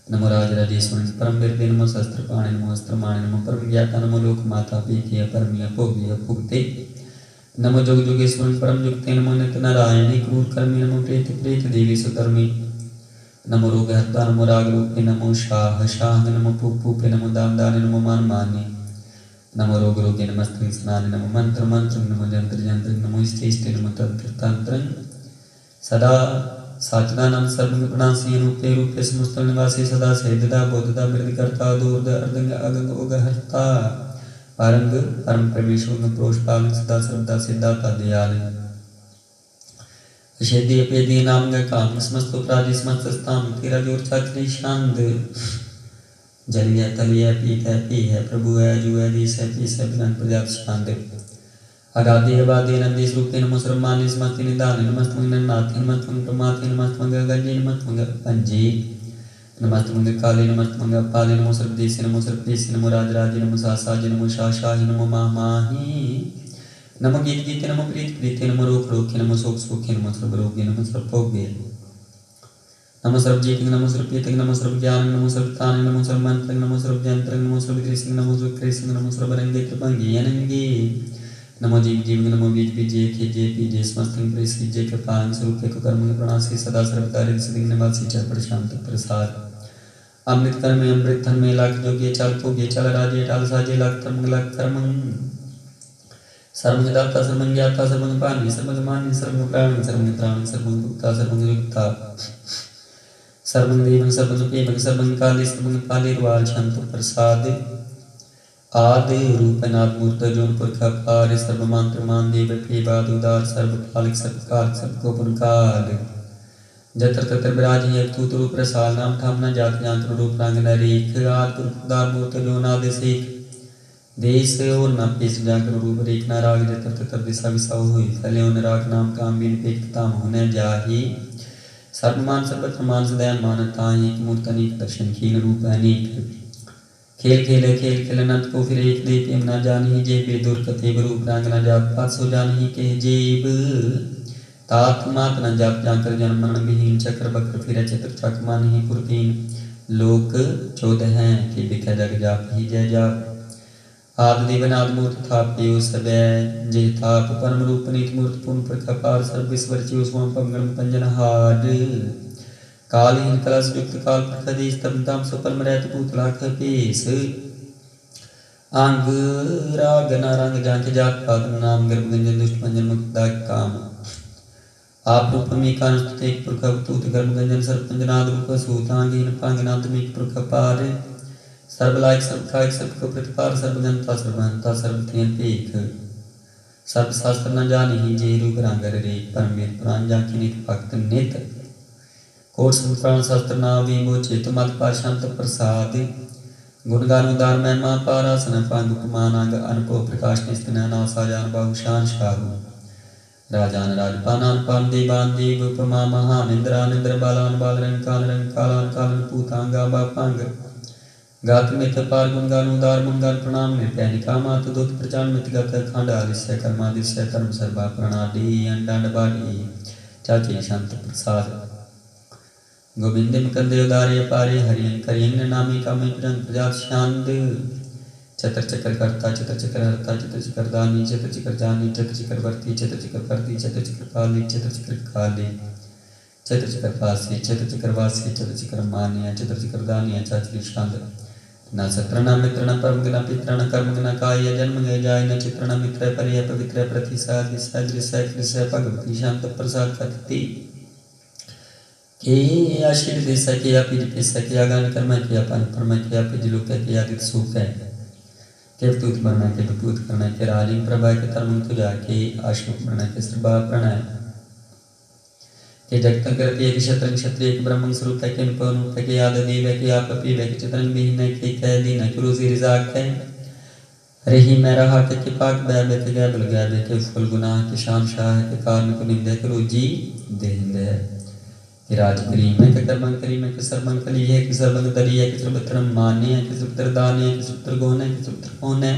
नमो राज राजेश्वरं परम वीरते नमो शस्त्र पाणे नमो अस्त्र माणे नमो परम ज्ञाता नमो लोक माता पीठे परम भोग्य भुगते नमो जोग जोगेश्वरं परम युक्ते नमो नित्य नारायणे क्रूर कर्मी नमो प्रेत प्रेत देवी सुधर्मी नमो रोग हर्ता नमो राग रूपे नमो शाह शाह नमो पूप पूपे नमो दान दाने नमो मान माने नमो रोग रोगे नमस्ते स्नाने नमो मंत्र मंत्र नमो जंत्र जंत्र नमो इष्टे इष्टे नमो तंत्र तंत्र सदा साचदानम सर्वगुणासी रूपे रूपे समस्त निवासी सदा सेददा बोधदा वृद्धिकर्ता दूरद अर्धंग अगंग उगहर्ता पारंग परम परमेश्वर प्रोष पालन सदा सर्वदा सिद्धाता दयाल अशेदी अपेदी नाम ग काम समस्त प्राजी समस्त स्थान तेरा जोर छात्री शांत जलिय तलिय पीत है पी है प्रभु है जु है दिस है पीस है बिना प्रजात शांत अगाधि अबाधि नंदी रूपे नमो सर्वमानि समस्ति निदाने नमस्तमं नन्नाथे नमस्तमं प्रमाथे नमस्तमं गंजे नमस्तमं पंजे नमस्ते मंगल काले नमस्ते मंगल पाले नमो सर्वदेशी नमो सर्वदेशी नमो राजराजे नमो सासाजे नमो शाशाही नमो माही नमो गीत गीते नमो प्रीत प्रीते नमो रोक रोके नमो शोक शोके नमो सर्वरोगे नमो सर्वभोगे नमो सर्वजीत नमो सर्वपीत नमो सर्वज्ञान नमो सर्वतान नमो सर्वमंत्र नमो सर्वजंत्र नमो सर्वकृष्ण नमो सर्वकृष्ण नमो सर्वरंगे कृपंगे अनंगे नमो जीव जीव नमो बीज बीजे खेजे पीजे समस्तंग प्रेसीजे कृपांग स्वरूप को कर्म प्रणासी सदा सर्वकार्य सिद्धि निवासी चर शांत प्रसाद अमृत कर्म अमृत धर्म लाख जोगे चाल भोगे चाल राजे टाल साजे लाख धर्म लाख कर्म सर्वदाता सर्वज्ञाता सर्वपानी सर्वमानी सर्वप्राणी सर्वत्राणी सर्वभूता सर्वयुक्ता सर्वदेव सर्वदेव सर्वकाले सर्वकाले वाल शांत प्रसाद आदि रूपनाथ मूर्त जोन पुरख पार सर्वमंत्र मान देव पेबाद उदार सर्वकालिक सर्वकाल सर्वगोपनकाल जत्र तत्र विराज तूत रूप प्रसाद नाम थाम न जात यंत्र रूप रंग नरेख आदि उदार मूर्त जोन आदि सेख देश और न पेश जाकर रूप रेख न राग जत्र तत्र दिशा विसा हुई फले उन राग नाम काम बिन पेट ताम होने जाहि सर्वमान सर्वत्र मान सदैव मानता एक मूर्त अनेक दर्शन खील रूप अनेक खेल खेले खेल खेलनत को फिर एक दे प्रेम न जानी जेब दूर कते रूप रंग न जात पात सो जानी के जेब तात मात न जात जाकर जन्म मरण विहीन चक्र बक्र फिर चक्र चक्मा नहीं पुरतीन लोक चौद हैं कि बिख जग जाप ही जय जाप आदि देवनाद मूर्त था पेयो सबे जे ताप परम रूप नीत मूर्त पूर्ण प्रकपार सर्विश्वर चिव स्वम पंगण पंजन हाड कालीन कलश युक्त काल प्रखदेश तमताम सुपरम रहत पूत लाख पेश अंग राग नारंग जांच जात पाद नाम गर्भ गंजन दुष्ट पंजन मुक्त काम आप रूप में कान एक पुरख तूत गर्भ गंजन सर्व पंजनाद रूप सूतांगीन पांगनाथ में पुरख पार सर्व लायक सर्व कायक सर्व को प्रतिपार सर्व जनता सर्वहंता सर्व थेन पेख सर्व शास्त्र न जाने ही जे रूप रंगर रे परमेत प्राण जाकी नित भक्त नित कोट संप्राण शास्त्र नावी मोचे तुमत पाशांत प्रसाद गुणगान उदार महिमा पारासन पांग उपमानांग अनपो प्रकाश निस्तना नासाजान बहुशान शाहु राजान राजपानान पान देवान देव उपमा महान इंद्रान इंद्र बालान बालरंग कालन कालन पूतांगा बापांग गात मित पार गुणगान उदार गुणगान प्रणाम नित्य निकामात दूत प्रचान मित गत खंड आदिश्य कर्मादिश्य कर्म सर्वा प्रणादि अंडांड बाड़ी चाची शांत प्रसाद गोविंद मुकंदे उदारे पारे हरियं करियं नामी कामे प्रंग प्रजात शांत चतर चक्र करता चतर चक्र हरता चतर चक्र दानी चतर चक्र जानी चतर चक्र वर्ती चतर चक्र करती चतर चक्र काली चतर चक्र काली चतर चक्र पासी चतर चक्र वासी चतर चक्र मानिया चतर चक्र दानिया चाचरी शांत न सत्र न मित्र न परम न पित्र न कर्म न काय जन्म गए जाय न चित्र न मित्र परिय पवित्र प्रतिसाद दिशा भगवती शांत प्रसाद कथती के आशीर दे सके या पिज पे सके या गान कर्म के या पान परम के या पिज लोक के या दित सुख है के तूत मरना के पूत करना के रालिंग प्रभा के धर्म तुजा के आशुक मरना के सर्वा प्रणय के जगत करते एक क्षत्र क्षत्रिय के ब्रह्म स्वरूप के अनुपम के याद देव के आप पी वे के चित्रन बिहीन के कह दी न गुरु जी रिजाक है रही मैं रहा के पाक बैब के गए बल गए के फुल गुनाह के शान शाह के कारण को निंदे करो जी देंदे कि राजगरी में के कर्मं करी में के सर्वं कली है कि सर्वं दरी है कि सर्वत्र मान्य है कि सर्वत्र दान है कि सर्वत्र गौन है कि सर्वत्र कौन है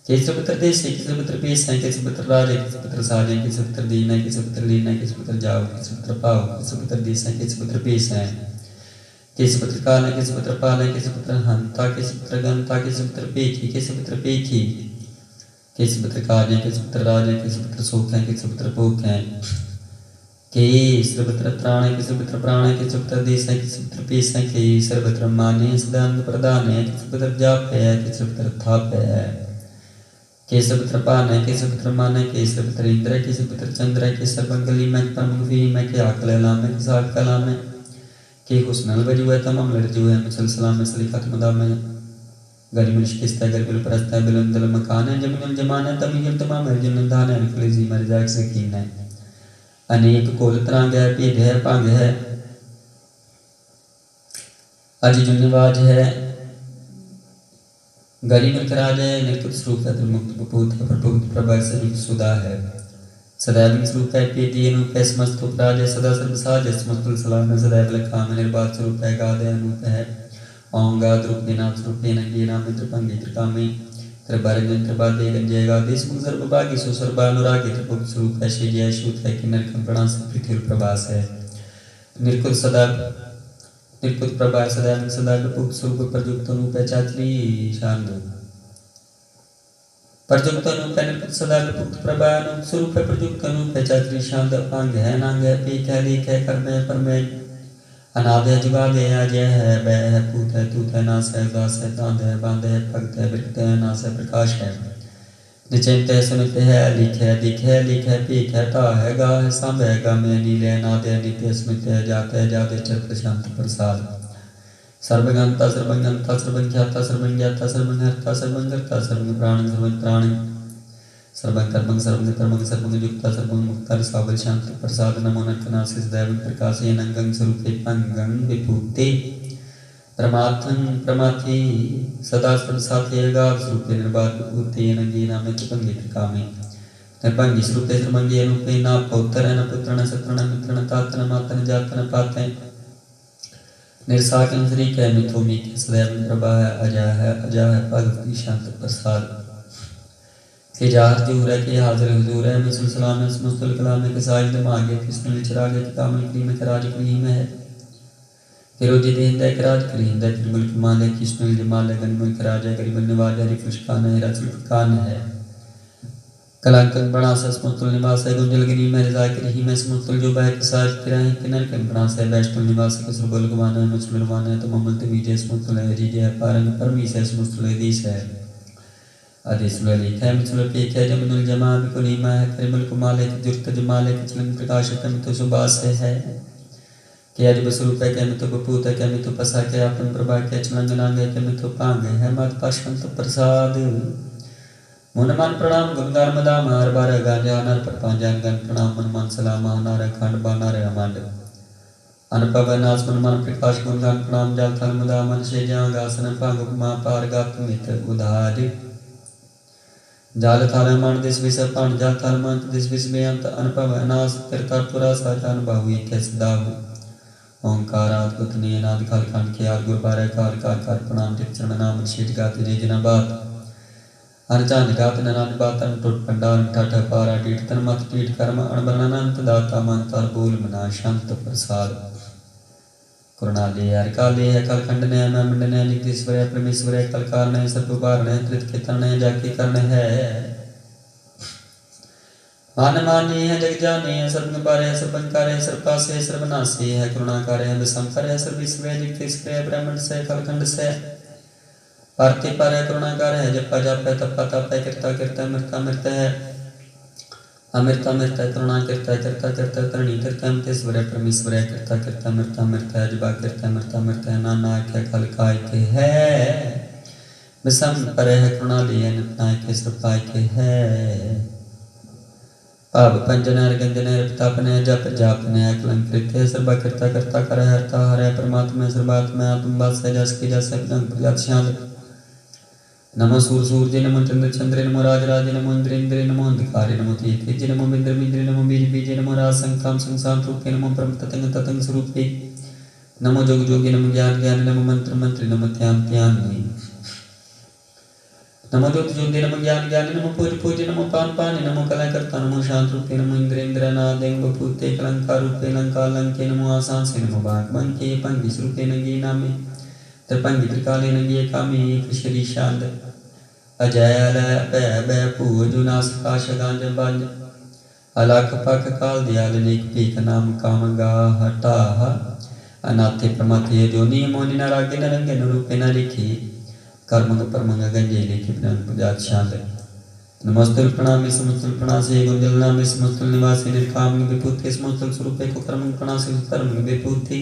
कि सर्वत्र देश है कि सर्वत्र पेश है कि सर्वत्र राज है कि सर्वत्र साज है कि सर्वत्र दीन है कि सर्वत्र लीन है कि सर्वत्र जाओ कि सर्वत्र पाओ कि सर्वत्र देश है कि सर्वत्र पेश है कि सर्वत्र काल है कि सर्वत्र पाल है कि सर्वत्र हंता कि सर्वत्र गंता कि सर्वत्र पेखी कि सर्वत्र पेखी कि सर्वत्र काल है कि सर्वत्र राज है कि सर्वत्र शोक है कि सर्वत्र भोग है के सर्वत्र त्राण है कि सर्वत्र प्राण है कि सर्वत्र देश है कि सर्वत्र पेश है कि सर्वत्र मान है सदांग प्रदान है कि सर्वत्र जाप है कि सर्वत्र थाप है कि सर्वत्र पान है कि सर्वत्र मान है कि सर्वत्र इंद्र है कि सर्वत्र चंद्र है कि सर्वंगली में परमगवी में कि आकलला में कि सात कला में कि हुस्नल वजू है तमाम लड़जू है मुसलसला में सलीखत मुदा में गरी मुनिश किस्ता गर बिल परस्ता बिलंदल मकान है जमीन जमान है तमीम तमाम है जन दान है फलेजी मर जाए सकीन है अनेक कुल तरंग है भेद है भंग है अज जुनिवाज है गरी मुख राज है निर्कुत स्वरूप है मुक्त पुत है प्रभुत प्रभा से सुधा है सदैव स्वरूप है पेटी अनूप है समस्त उपराज है सदा सर्व साज है समस्त सलाम है सदैव लखाम है निर्बाध स्वरूप है गाद है अनूप है ओंगा द्रुपे नाथ स्वरूपे नंगे नाम त्रिभंगी त्रिकामी त्रिभरजन त्रिपादे गंजेगा देश मुख सर्वभागी सुसर्वा अनुरागी त्रिपुक स्वरूप है श्री जय शूत है किन्नर कंपणा पृथ्वी प्रभास है निर्कुल सदा निर्कुल प्रभा सदा सदा विपुक्त स्वरूप प्रयुक्त रूप है चात्री शांत प्रयुक्त रूप है निर्कुल सदा विपुक्त प्रभा अनुप स्वरूप है प्रयुक्त रूप है चात्री शांत अंग है नांग है पीक है लीक है कर्म है परमे अनाद है जुगाद है अजय है बै है पूत है तूत है नास है दास है तांद है बांध है भक्त है विरक्त है नास है प्रकाश है निचिंत है सुनित है लिख है दिख है लिख है पीक है ता है गा है सांब है गा में नील है नाद है नित्य स्मित है जात है जात है चर प्रशांत प्रसाद सर्वगंता सर्वज्ञाता सर्वज्ञाता सर्वज्ञाता सर्वज्ञता सर्वज्ञता सर्वज्ञ प्राण सर्वज्ञ प्राण सर्वं कर्मं सर्वं कर्मं सर्वं युक्ता सर्वं मुक्ता सावल शांत प्रसाद नमो नरकनासिस दैव प्रकाशे नंगं स्वरूपे पंगं विभूते परमात्मन प्रमाथि सदा सर्वसाथे गाव स्वरूपे निर्बाध विभूते नंगी नामे चुपंगे कामे निर्भंगी स्वरूपे सर्वंगी अनुपे ना पौत्र न पुत्र न सत्र न मित्र न तात न माता न जात न पात निर्साकं श्री कै मिथोमी के सदैव प्रभा है अजय है भगवती शांत प्रसाद के जार जूर है के हाजिर हुजूर है मिसल सलाम है समस्तुल कलाम है के साज दमागे कृष्ण विचराग है कामल क्रीम है राज क्रीम है फिरोजी देंदा है राज क्रीम है त्रिमुल कमाल है कृष्ण जमाल है गनमुल राज है गरीब निवाज है फुशकान है रसूल फुकान है कलाकन बना से समस्तुल निवास है गुंजल गिरी में रजा करी में समस्तुल जो बाय के साज तेरा है किनर कन बना से वैष्णव निवास के सुबल गुमान है मुस्लिम मान है तो ममल ते विजय समस्तुल है जी जय पारंग परमीश है समस्तुल देश है आदेशुल लिखा है मिथुल पेख है जमनुल जमा बिकुलीमा है करिमुल कुमाल है जुर्त जमाल है किचलन प्रकाश है मिथु सुबास है के अजब स्वरूप है के मिथु बपूत है के मिथु पसा के आपन प्रभा के चलंग नांग है के मिथु पांग है मत पाशंत प्रसाद मुनमान प्रणाम गुणगान मदाम हर बार गांजा नर पर पांजान गन प्रणाम मनमान सलाम हनार खंड बानार अमांड अनपव नास मनमान प्रकाश गुणगान प्रणाम जाल थल मदाम मन से जांग आसन पांग उपमा पार गात मित उधार जाल थाल मान दिस विस पान जाल थाल मान दिस विस बेअंत अनपव अनास करतार पुरा साजान बाहुई कैसे दाहु ओंकार अद्भुत नियनाद काल कान के आर गुर बारे काल कार प्रणाम चरण नाम शीट गाते जे जना बात अनजान गात ननान बात अन टुट पंडाल ठाठ पारा टीट तन मत टीट कर्म अनबरनंत दाता मंतर बोल मना शांत प्रसाद करुणालय हर काले है कल खंडन है मैं मंडन है नित्यश्वर है परमेश्वर है कल कारण है सर्व कारण है त्रित के तरण है जाके कर्ण है मान मानी है जग जाने है सर्वज्ञ है सर्वंकार है सर्वपास है सर्वनाशी है करुणाकार है विषमकर है सर्विश्व है नित्यश्वर है ब्राह्मण से कलखंड से पार्थिव पर है करुणाकार है जपा जप है तपा तप है कृता कृता मृता मृत है अमृता मृता करुणा करता करता करणी करता अमृतेश्वर है परमेश्वर है करता मृता मृता जबा करता मृता नाना के खल काय के है विषम पर है करुणा लिय निपनाय के सपाय के है अब पंजनर गंजनर प्रतापने जप जापने अलंकृत है सर्व करता कर हरता हरे परमात्मा सर्वात्मा आत्मवास है जस की जस प्रजात शांत नमो सूर्य नमो चंद्र नमो राज नमो इंद्र नमो अंधकार नमो तेज नमो मिंद्र नमो बीज नमो राज संकाम संसार रूपे नमो परम ततंग स्वरूपे नमो जोगी नमो ज्ञान नमो मंत्र नमो ध्यान नमो ज्योति नमो ज्ञान नमो पूज नमो पान नमो कलाकर्ता नमो शांत रूपे नमो इंद्र नाद बपूते कलंकार रूपे लंके नमो आसान से नमो भाग मंके पंगी स्वरूपे नंगी नामे त्रिपंगी त्रिकाले नंगी कामी श्री शांत अजय बै पूजु नास काश गांज बाज अलख पख काल दयाल नेक पीक नाम काम गा हटा अनाथे प्रमाथे जो नियमोनि न रागे न रंगे न रूपे न लिखी कर्मंग परमंग गंजे लिखी ब्रह्म पुजात शांत नमस्तुल प्रणामी समस्तुल प्रणासे गुंजल नामे समस्तुल निवासी निर्काम विभूति समस्तुल स्वरूपे को कर्मंग प्रणासे कर्म विभूति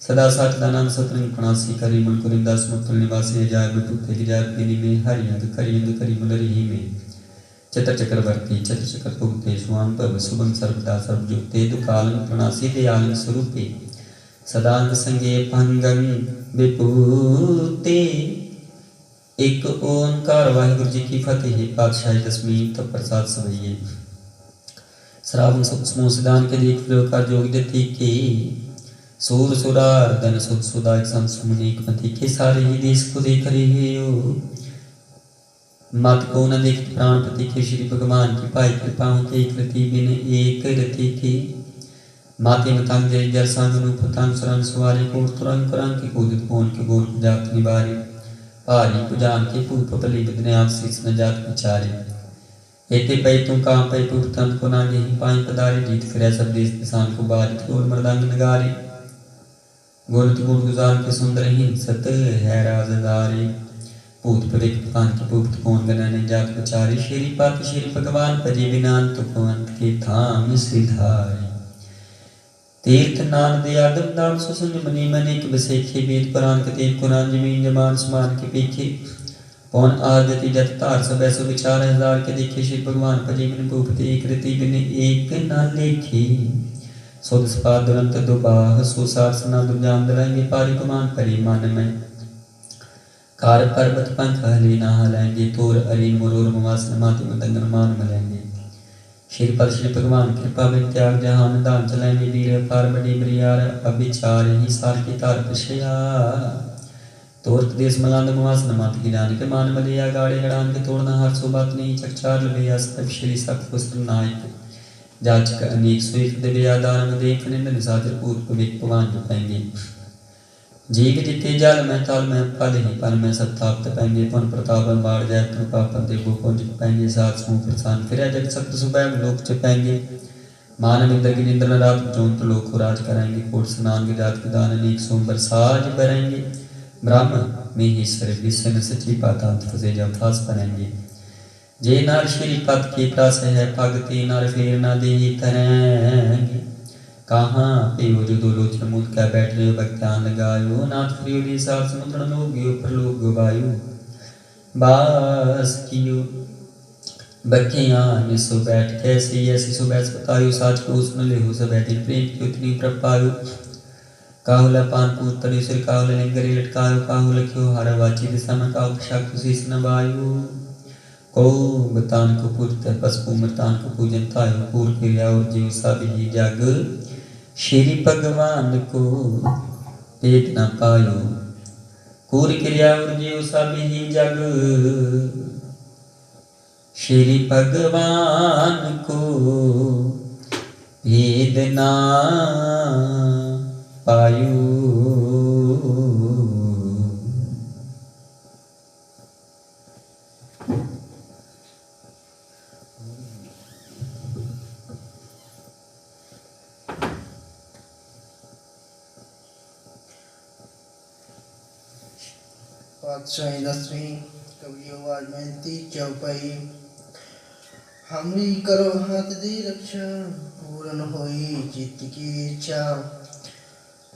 सदा साथ दानंद सत्रंग प्रणासी करी मन कुरिंदा समस्तुल निवासी जाय विभूति की जाय पिनी में हरियंग करी मुलरी ही में चतर चक्रवर्ती चतर चक्र पुगते स्वाम पव सुभं सर्वदा सर्वयुक्ते दुकालं प्रणासी दयालं स्वरूपे सदांग संगे भंगं विभूते एक ओंकार वाहिगुरु जी की फतेह पातशाही दसवीं तो प्रसाद सवैये श्रावण समूह सिद्धांत के देख लो का जोग देती के सूर सुरार धन सुख सुदा संत सुमनीक मति के सारे ही देश को देख रहे हो मत को न देख प्राणपति के श्री भगवान की पाई कृपाओं के एक रति बिन एक रति के माते मतंग जय जर संग रूप तंग सरन सुवारी को तुरंग करंग के कूदित पोन के गोल जात निवारी पारी पुजान के पूप पली बदने आप शीस न जात विचारी एते पै तुम काम पै पुप तंत को नागे ही पाई पदारी जीत करे सब देश किसान को बारित गोल मर्दांग नगारी गोलत गुण गुजार के सुंदर ही सत है राजदारी पूत पदिक पान के पूप कौन गणने जात विचारी श्री पात श्री भगवान पजी विनांत कुंत के धाम सिधारी तीर्थ नान दे आदम नाम सुसुन मनी मनी के बसेखे वेद पुराण के देव कुरान जमीन जमान समान के पीछे पौन आदति जत तार सब ऐसो विचार हजार के देखे श्री भगवान पजी बिन भूपति एक रति बिन एक न लेखी सोद सपाद दुरंत दुबाह सुसार सना दुर्जान दलाएंगे पारी कुमान परिमान में कार पर्वत पंख हली ना हलाएंगे तोर अरीन मुरूर मवासन माति मदंगन मान मलेंगे श्री पर श्री भगवान कृपा बिन त्याग जहान दान चलाएंगे वीर पार बड़ी बरियार अभिचार ही सार की तार पिछया तोर देश मलांद मवासन माति की जान के मान मलिया गाड़े गड़ान के तोड़ना हर सो बात नहीं चकचार लबेया सब श्री सब कुशल नायक जाचक अनेक स्वेत दिव्या दान देख निंदन साजर पूर्व विक पवान पाएंगे जीव जिते जल में तल में पल ही पल में सब ताप्त पाएंगे पुन प्रताप बाढ़ जाए कृपा पते गोपुंज पाएंगे सात समूह प्रसान फिर जग सप्त सुबह लोक चपाएंगे मानव इंद्र की निंद्र रात जोंत लोक को राज कराएंगे कोट स्नान के जात के दान अनेक सोमबर साज भरेंगे ब्राह्मण में ही सर विश्व सची पातांत फसे जब फास बनेंगे जे नार श्री पद के प्रास है भगति नर फेर न दे करेंगे कहाँ पे वो जो दो लोचन मुद क्या बैठ रहे हो भक्त्यान लगायो नाथ प्रियो ने सार समुद्र लोगियो प्रलोक गवायो बास कियो बखियां निसो बैठ कैसे ऐसी सो बैठ बतायो साच को उसने ले हो सब बैठे प्रेम की उतनी प्रपायो काहुला पान पूत तरी सिर काहुला लिंगरी लटकायो काहुला क्यों हरा वाची दिशा में काहु शाक शीस नवायो को बतान को पूजते पशु मृतान को पूजन तायो पूर क्रिया और जीव सब ही जग श्री भगवान को पेट न पायो कूर क्रिया और जीव सब ही जग श्री भगवान को भेद ना पायो। पातशाही 10वीं कवियों वाजमयंती चौपाई हमरी करो हाथ दे रक्षा पूर्ण होई चित्त की इच्छा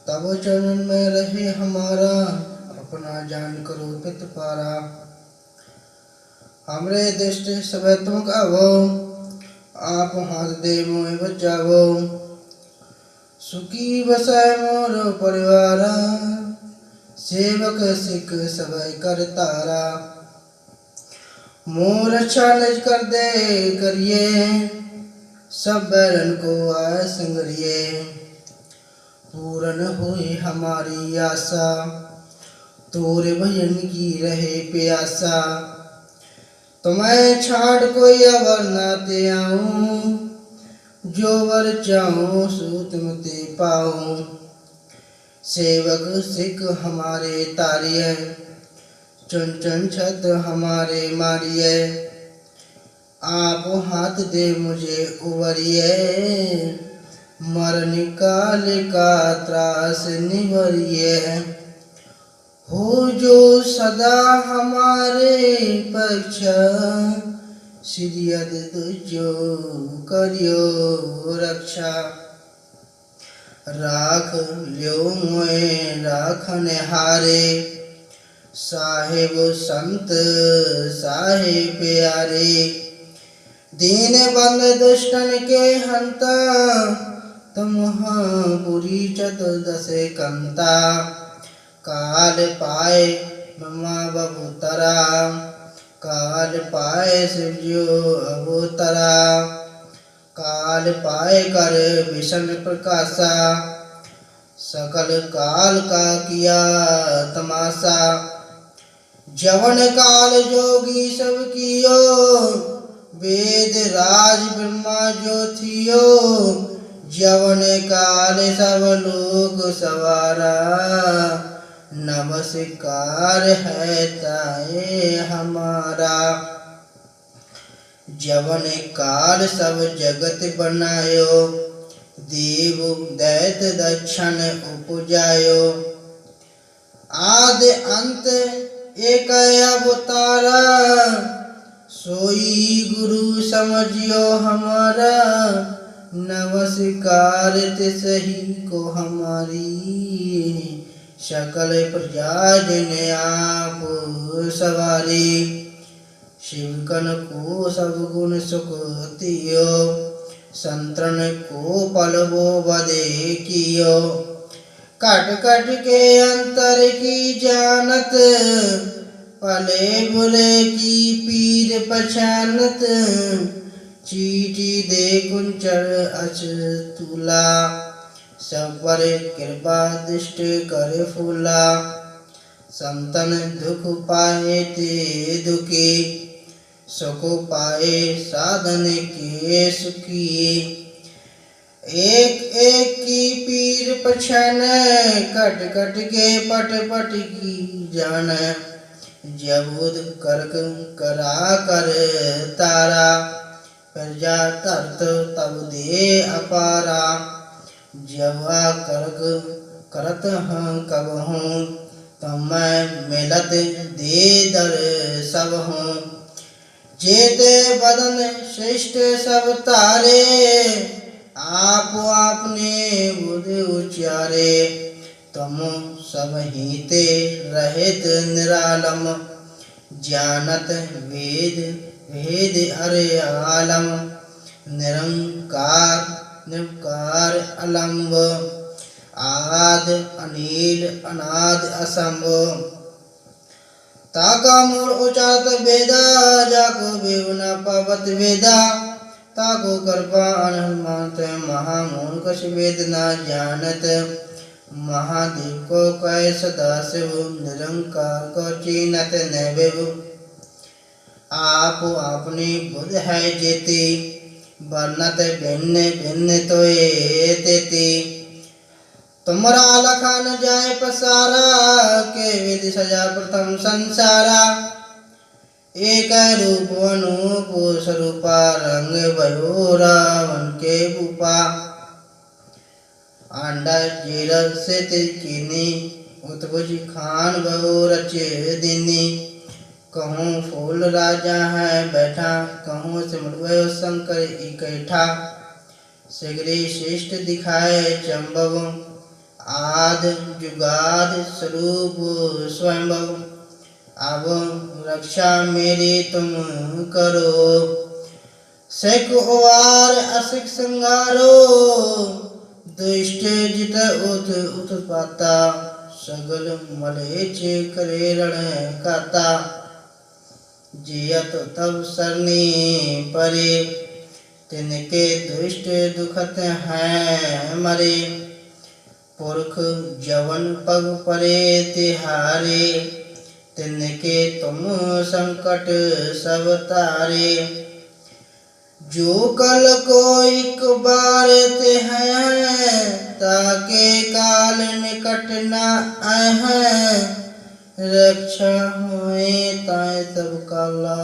तब चरण में रहे हमारा अपना जान करो पित पारा हमरे दृष्ट सब तुम गावो आप हाथ दे मोह बचावो सुखी बसाए मोरो परिवारा सेवक सिख सब कर तारा मोर अच्छा निज कर दे करिए सब बैरन को आय संगरिए पूर्ण हुई हमारी आशा तोरे भजन की रहे प्यासा तुम्हें छाड़ कोई अवर नाते आऊं जो वर चाहूं सो तुम ते पाऊं सेवक सिख हमारे तारिये चुन चुन छत हमारे मारिये आप हाथ दे मुझे उवरिये मरण काल का त्रास निवरिये हो जो सदा हमारे पक्ष श्री तुझो करियो रक्षा राख ल्यो मोए राखने हारे साहेब संत साहेब प्यारे दीन बंद दुष्टन के हंता तुम पुरी चतुर्दशे कंता काल पाए ममा बबूतरा काल पाए शिवजो अबूतरा काल काल पाए कर विषण प्रकाशा, सकल काल का किया तमाशा। जवन काल जोगी सब कियो, वेद राज ब्रह्मा जो थियो। जवन काल सब लोग सवारा, नमस्कार है ताए हमारा। जवन काल सब जगत बनायो, देव दैत्य दक्षिण उपजायो। आदि अंत एक अवतारा, सोई गुरु समझियो हमारा। नमस्कार तिसही को हमारी, सकल प्रजा जिन आप सवारी। शिवकन को सब गुण सुख तियो, संतन को पल वो बदे कियो। कट कट के अंतर की जानत, पले बुले की पीर पहचानत। चीटी दे कुंचर अच तुला, सब पर कृपा दृष्ट कर फूला। संतन दुख पाए ते दुखी, सुख पाए साधन के सुखी। एक एक की पीर पछन, कट कट के पट पट की जान। जबूद करक करा कर तारा, प्रजा तरत तब दे अपारा। जवा करक करत हूँ कब हूँ, तब मैं मिलत दे दर सब हूँ। जेते बदन श्रेष्ठ सब तारे, आप आपने बुध उचारे। तुम सब हीते रहित निरालम, जानत वेद भेद अरे आलम। निरंकार निर्विकार अलंब, आद अनील अनाद असंभ। ताका मोर उचात वेदा, जाको बेव न पावत वेदा। ताको कृपा अनहनुमानत, महामूल कछ वेद न जानत। महादेव को कह सदा शिव, निरंकार को चीनत न विभु। आप आपने बुध है जेती, वर्णत भिन्न भिन्न तोए तेती। तुमरा लखन जाय पसारा, के विधि सजा प्रथम संसारा। एक रूप अनूप स्वरूपा, रंग भयो रावण के भूपा। आंडा जेर से तिरकिनी, उत्भुज खान बहु रच दिनी। कहूँ फूल राजा है बैठा, कहूँ सिमटवयो शंकर इकट्ठा। शीघ्र श्रेष्ठ दिखाए चंबव, आद जुगाद स्वरूप स्वयंभव। अब रक्षा मेरी तुम करो, सिख ओवार असिख संगारो। दुष्ट जित उत उत्पाता, सगल मलेच करे रण काता। जियत तब सरनी परे, तिनके दुष्ट दुखत हैं मरे। पुरख जवन पग परे तिहारे, तिनके तुम संकट सब तारे। जो कल को एक बार ते हैं, ताके काल निकट न आए। रक्षा हुए ताए सब काला,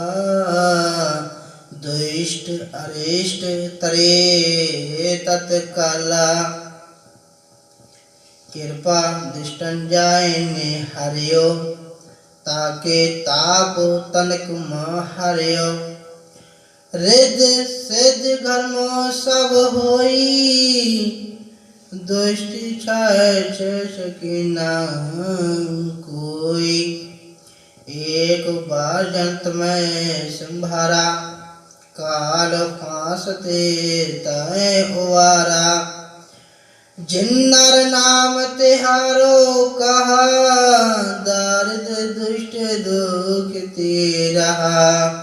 दुष्ट अरिष्ट तरे तत्काला। कृपा दृष्टन जाय ने हरियो, ताके ताप तनक म हरियो। रिद्ध सिद्ध धर्मो सब होई, दुष्टि छाय सके ना कोई। एक बार जंत में संभारा, काल फांसते तय उवारा। जिन्नर नाम तिहारो कहा, दारिद्र दुष्ट दुख ते रहा।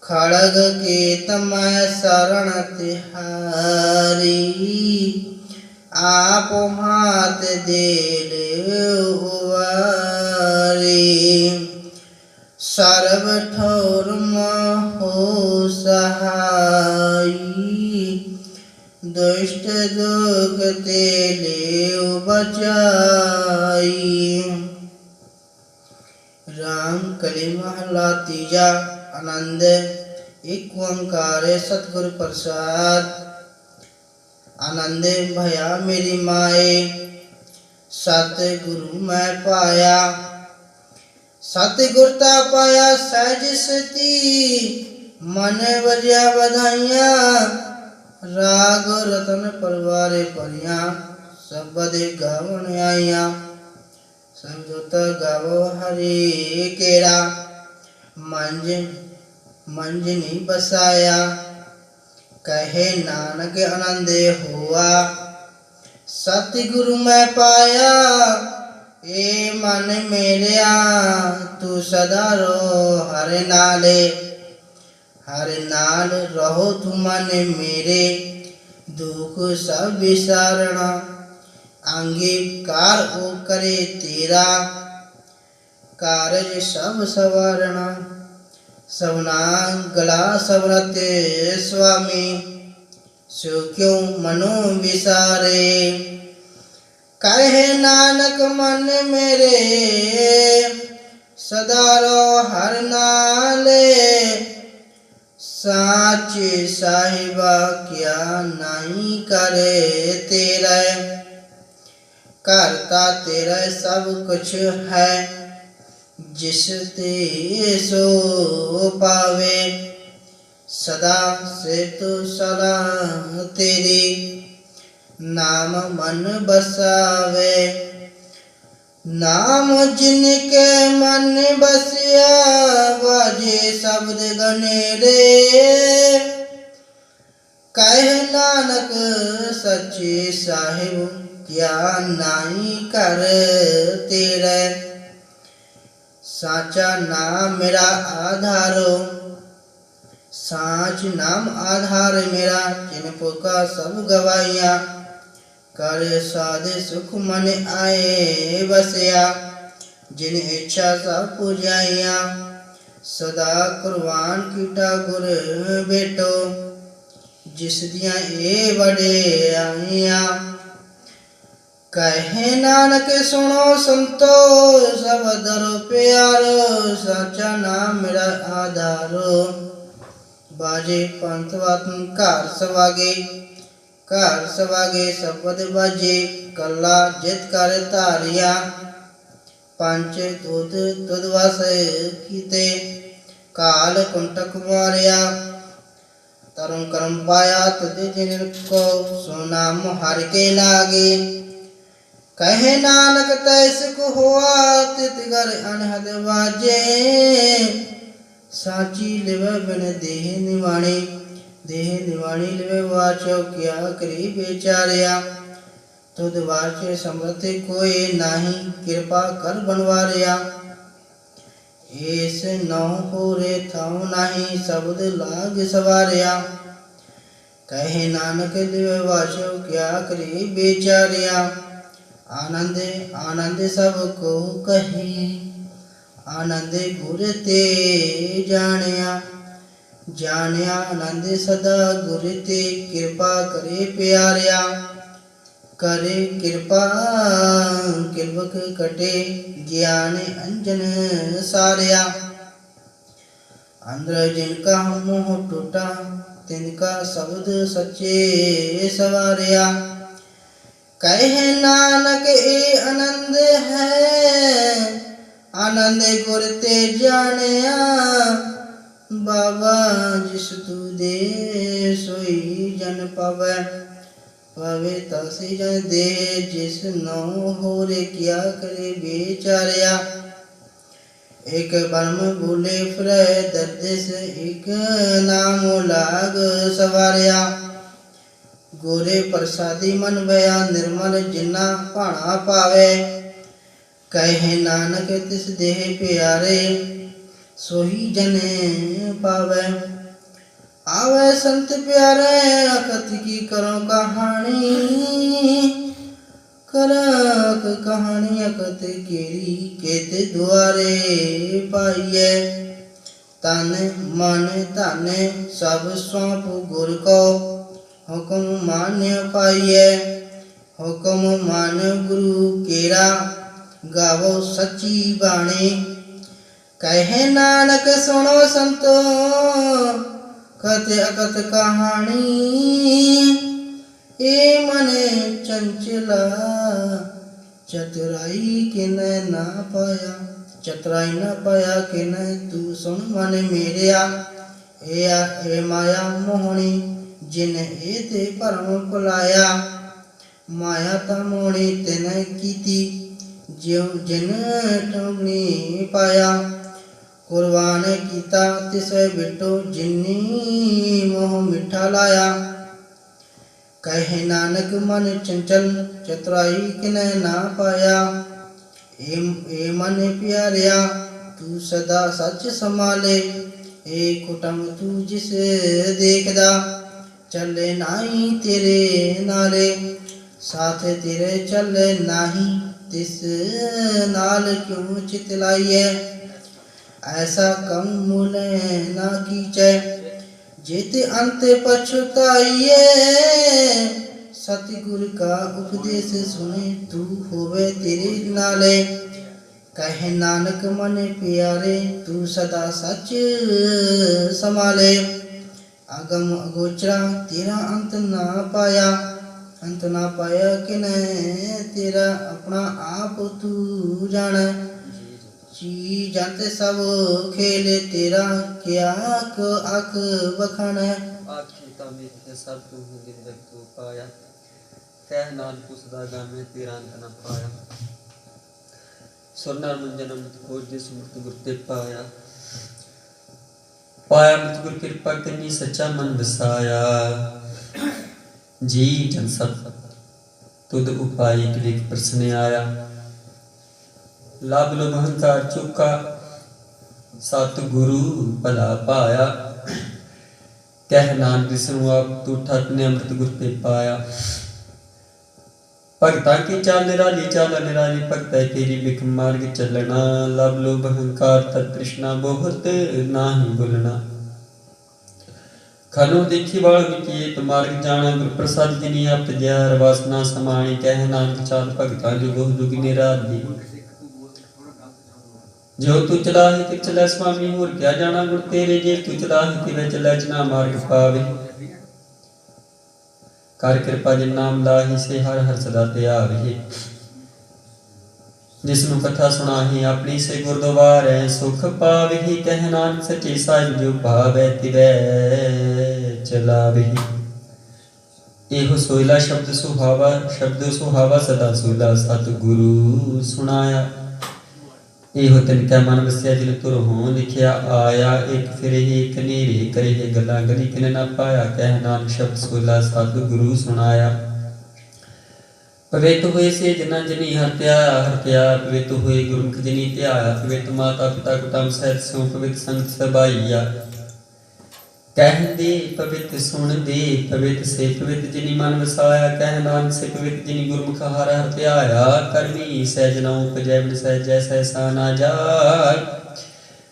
खड़ग के तमय शरण तिहारी आप हाथ दे सर्व ठोर हो सहाई दुष्ट दुख ते ले बचाई। राम कली महला तीजा। आनंद। एक ओंकार सतगुरु प्रसाद। आनंद भया मेरी माए सतगुरु मैं पाया। सतगुरता पाया सहज सती मन बजा बधाइयाँ। राग रतन परवारे परियां सबद गावन आइया। समझोत गावो हरि केरा मंजनी बसाया। कहे नानक आनंद हुआ सतगुरु मैं पाया। ए मन मेरिया तू सदा रो हर नाले। हर नाल रहो तू मन मेरे दुख सब विसारणा। अंगीकार ओ करे तेरा कारज सब सवारणा। सबना गला सबरते स्वामी सो क्यों मनो विसारे। कहे नानक मन मेरे सदा रो हर नाले। साचे साहिबा क्या नहीं करे तेरा। करता तेरा सब कुछ है जिस ते सो पावे। सदा से तो सलाह तेरी नाम मन बसावे। नाम जिनके मन बसिया बाजे शब्द गनेरे। कहे नानक सच्चे साहिब क्या नाई कर तेरे। साचा नाम मेरा आधारो साच नाम आधार मेरा। जिन पुका सब गवाइया कर साधे सुख मन आए बसया। जिन इच्छा सब पूजाइया सदा कुर्बान कीटा गुर बेटो। जिस दिया ए बड़े आइया कहे नानक सुनो संतो सब दरो प्यारो। साचा नाम मेरा आधारो बाजे पंथ वातन घर सवागे शब्द बाजे। कला जित कर धारिया पंच दूध तुदवस कीते। काल कुंटक मारिया तरुण कर्म पाया तुझ जिन को सो नाम हर के लागे। कहे नानक तैस को हुआ तित घर अनहद बाजे। साची लिवे बिन देह निवाणी लिवे वाचो क्या करी बेचारिया। तुद वाचे समर्थ कोई नाही कृपा कर बनवारिया। ऐस नौ पूरे थाऊ नाही शब्द लाग सवारिया। कहे नानक लिवे वाचो क्या करी बेचारिया। आनंद आनंद सब को कही आनंद गुर ते जानिया। जानिया आनंद सदा गुर ते कृपा करे प्यारिया। करे कृपा किलवक कटे ज्ञान अंजन सारिया। अंदर जिनका मुँह टूटा तिनका शब्द सच्चे सवारिया। कहे नानक ए आनंद है आनंद गुर ते जानिया। बाबा जिस तू दे सोई जन पावे। पावे तासी जन दे जिस नौ हो रे क्या करे बेचारिया। एक ब्रह्म बोले फिर दर्द से एक नाम लाग सवारिया। गोरे प्रसादी मन भया निर्मल जिन्ना भाणा पावे। कहे नानक तिस देह प्यारे सोही जने पावे। आवे संत प्यारे अकथ की करो कहानी, करक कहानी अकथ केरी केते द्वारे पाइए। तन मन धन सब सौंप गुर को, हुक्म मान्य पाइए। हुक्म मान गुरु केरा, गावो सच्ची बाणी। कहे नानक सुनो संतो, कथ अकथ कहानी। ए मने चंचला, चतुराई किन ना पाया। चतुराई न पाया किन तू सुन मन मेरिया। ए माया मोहनी, जिन एते भरम भुलाया। माया ता मोहनी तिन कीती, ज्यों जिन ठगनी पाया। कुर्बान कीता तिस बिटो, जिनी मोह मिठा लाया। कहे नानक मन चंचल, चतुराई किन ना पाया। ए मन प्यारिया, तू सदा सच संभाले। ए कुटम तू जिस देखदा, चले नाही तेरे नाले। साथ तेरे चले नाही, तिस नाल क्यों चितलाइए। ऐसा कम मूल ना कीचै, जेते अंत पछताइए। सतगुर का उपदेश सुने, तू होवे तेरे नाले। कहे नानक मन प्यारे, तू सदा सच संभाले। अगम अगोचरा तेरा अंत ना पाया। अंत ना पाया किन तेरा, अपना आप तू जान। चीज जंत सब खेले तेरा, क्या को आख बखान। आखिता में सब तू दिन तक तू पाया। कह नानक सदा गावे तेरा अंत न पाया। सुरनर मंजनम खोज जिस मुक्त गुर ते पाया। पाया मुझ गुर कृपा करनी सच्चा मन बसाया। जी जन सब तुद उपाय क्लिक प्रश्न आया। लाभ लो अहंकार चुका, सतगुरु भला पाया। कह नानक विष्णु आप तू ठत ने अमृत गुर ते पाया। भगता की चाल निराली, चाल निराली भगत तेरी बिख मार्ग चलना। लव लोभ अहंकार तत् तृष्णा, बहुत नाही भूलना। खनो देखी वाल्मीकि एक मार्ग जाना। गुर प्रसाद जिनी आप जर वासना समाणी। कह नानक चाल भगता जुग जुग निराली। जो तू चला है ति चला स्वामी, होर क्या जाना गुर तेरे। जे तू चला है तिवे चला, जना मार्ग पावे। कर कृपा जिन नाम लाही, से हर हर सदा ते आवे। जिसनु कथा सुनाही, अपनी से गुरद्वारे सुख पावे। कह नानक सच्चे साहिब जो भावे, तिवे चलावे। एहो सोइला शब्द सुहावा, शब्द सुहावा सदा सोइला। सतगुरु सुनाया, एहो तिनका मन वसिया। जिन तुर हों लिखिया आया। एक फिरे एक नेरे करे, गला गली किन न पाया। कह नानक शब्द सोइला, सतगुरु सुनाया। पवित्र हुए से जना जिनी हत्या हत्या। पवित्र हुए गुरुमुख जिनी त्याया। पवित्र माता पिता कुटुंब सहित सो, पवित्र संत सभाइया। कह दे पवित्र सुन दे, पवित्र से पवित्र जिनी मन वसाया। कह नानक से पवित्र जिनी गुरुमुख हर हर त्याया। कर्मी सहजना उपजै बिन सहजै, सहसा ना जाय।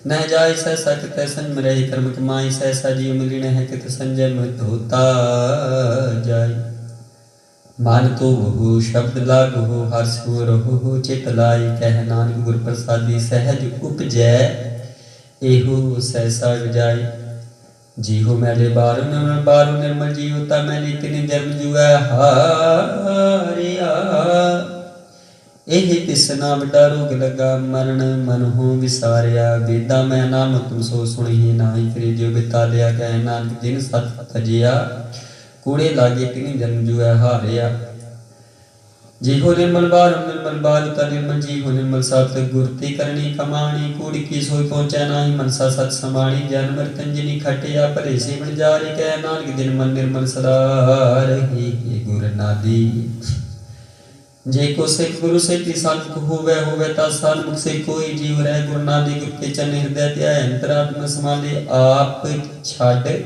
न जाय सहसा कित संग रहे, कर्म कमाई सहसा जीव मिलिन है। कित संजय मत होता जाय। मान तो हो शब्द लागो, हर्ष हो रहो चित लाई। कह नानक गुर प्रसादी सहज उपजै, एहो सहसा जाय। जीहो मैले बारो निर्मल, बारो निर्मल जीव ता मैली। तिन जन्म जुए हारिया। एहि तिसना बड़ा रोग लगा, मरण मन हो विसारिया। वेदा मैं नाम तुम सो सुनहि नाही, फिर जो बिता लिया। कह नानक जिन सत तजिया, कूड़े लागे तिन जन्म जुए हारिया। जीहो निर्मल बारो निर्मल, बारो ता निर्मल। जीहो निर्मल सत गुर ती करनी कमाणी। कूड़ की सोई पहुंचे नाही, मनसा सत समाणी। जन मृतन जिनी खटिया, परे से बन जारी। कह नानक दिन मन निर्मल सदा रही, गुर नादी। जे को सिख गुरु से सन्मुख होवे ता सन्मुख से कोई जीव रह। गुरु नानक गुर के चरण हृदय ध्याय अंतरात्मा समाले आप छाड़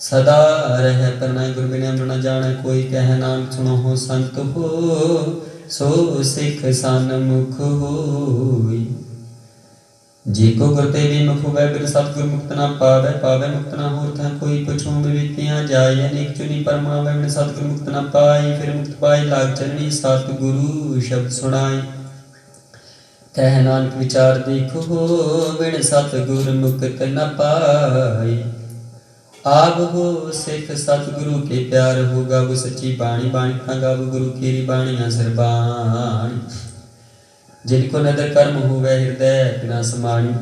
सदा रह। करना गुरु बिन अमर न जाने कोई कह। नानक सुनो हो संत हो सो सिख सन्मुख होई। जे को गुर ते विमुख होवे बिन सतगुर मुक्त न पावे। पावे मुक्त न होत है कोई पुछो विवितियां जाय। अनेक चुनी परमावे बिन सतगुर मुक्त न पाई। फिर मुक्त पाई लाग चरणी सतगुरु शब्द सुनाई। कह नानक विचार देखो बिन सतगुर मुक्त न पाई। आब हो सिख सतगुरु के प्यार हो। गाव सच्ची बाणी बाणी ना गाव गुरु केरी बाणियां सरबाणी। जिनको नदर कर्म हुए हृदय बिना समाणी।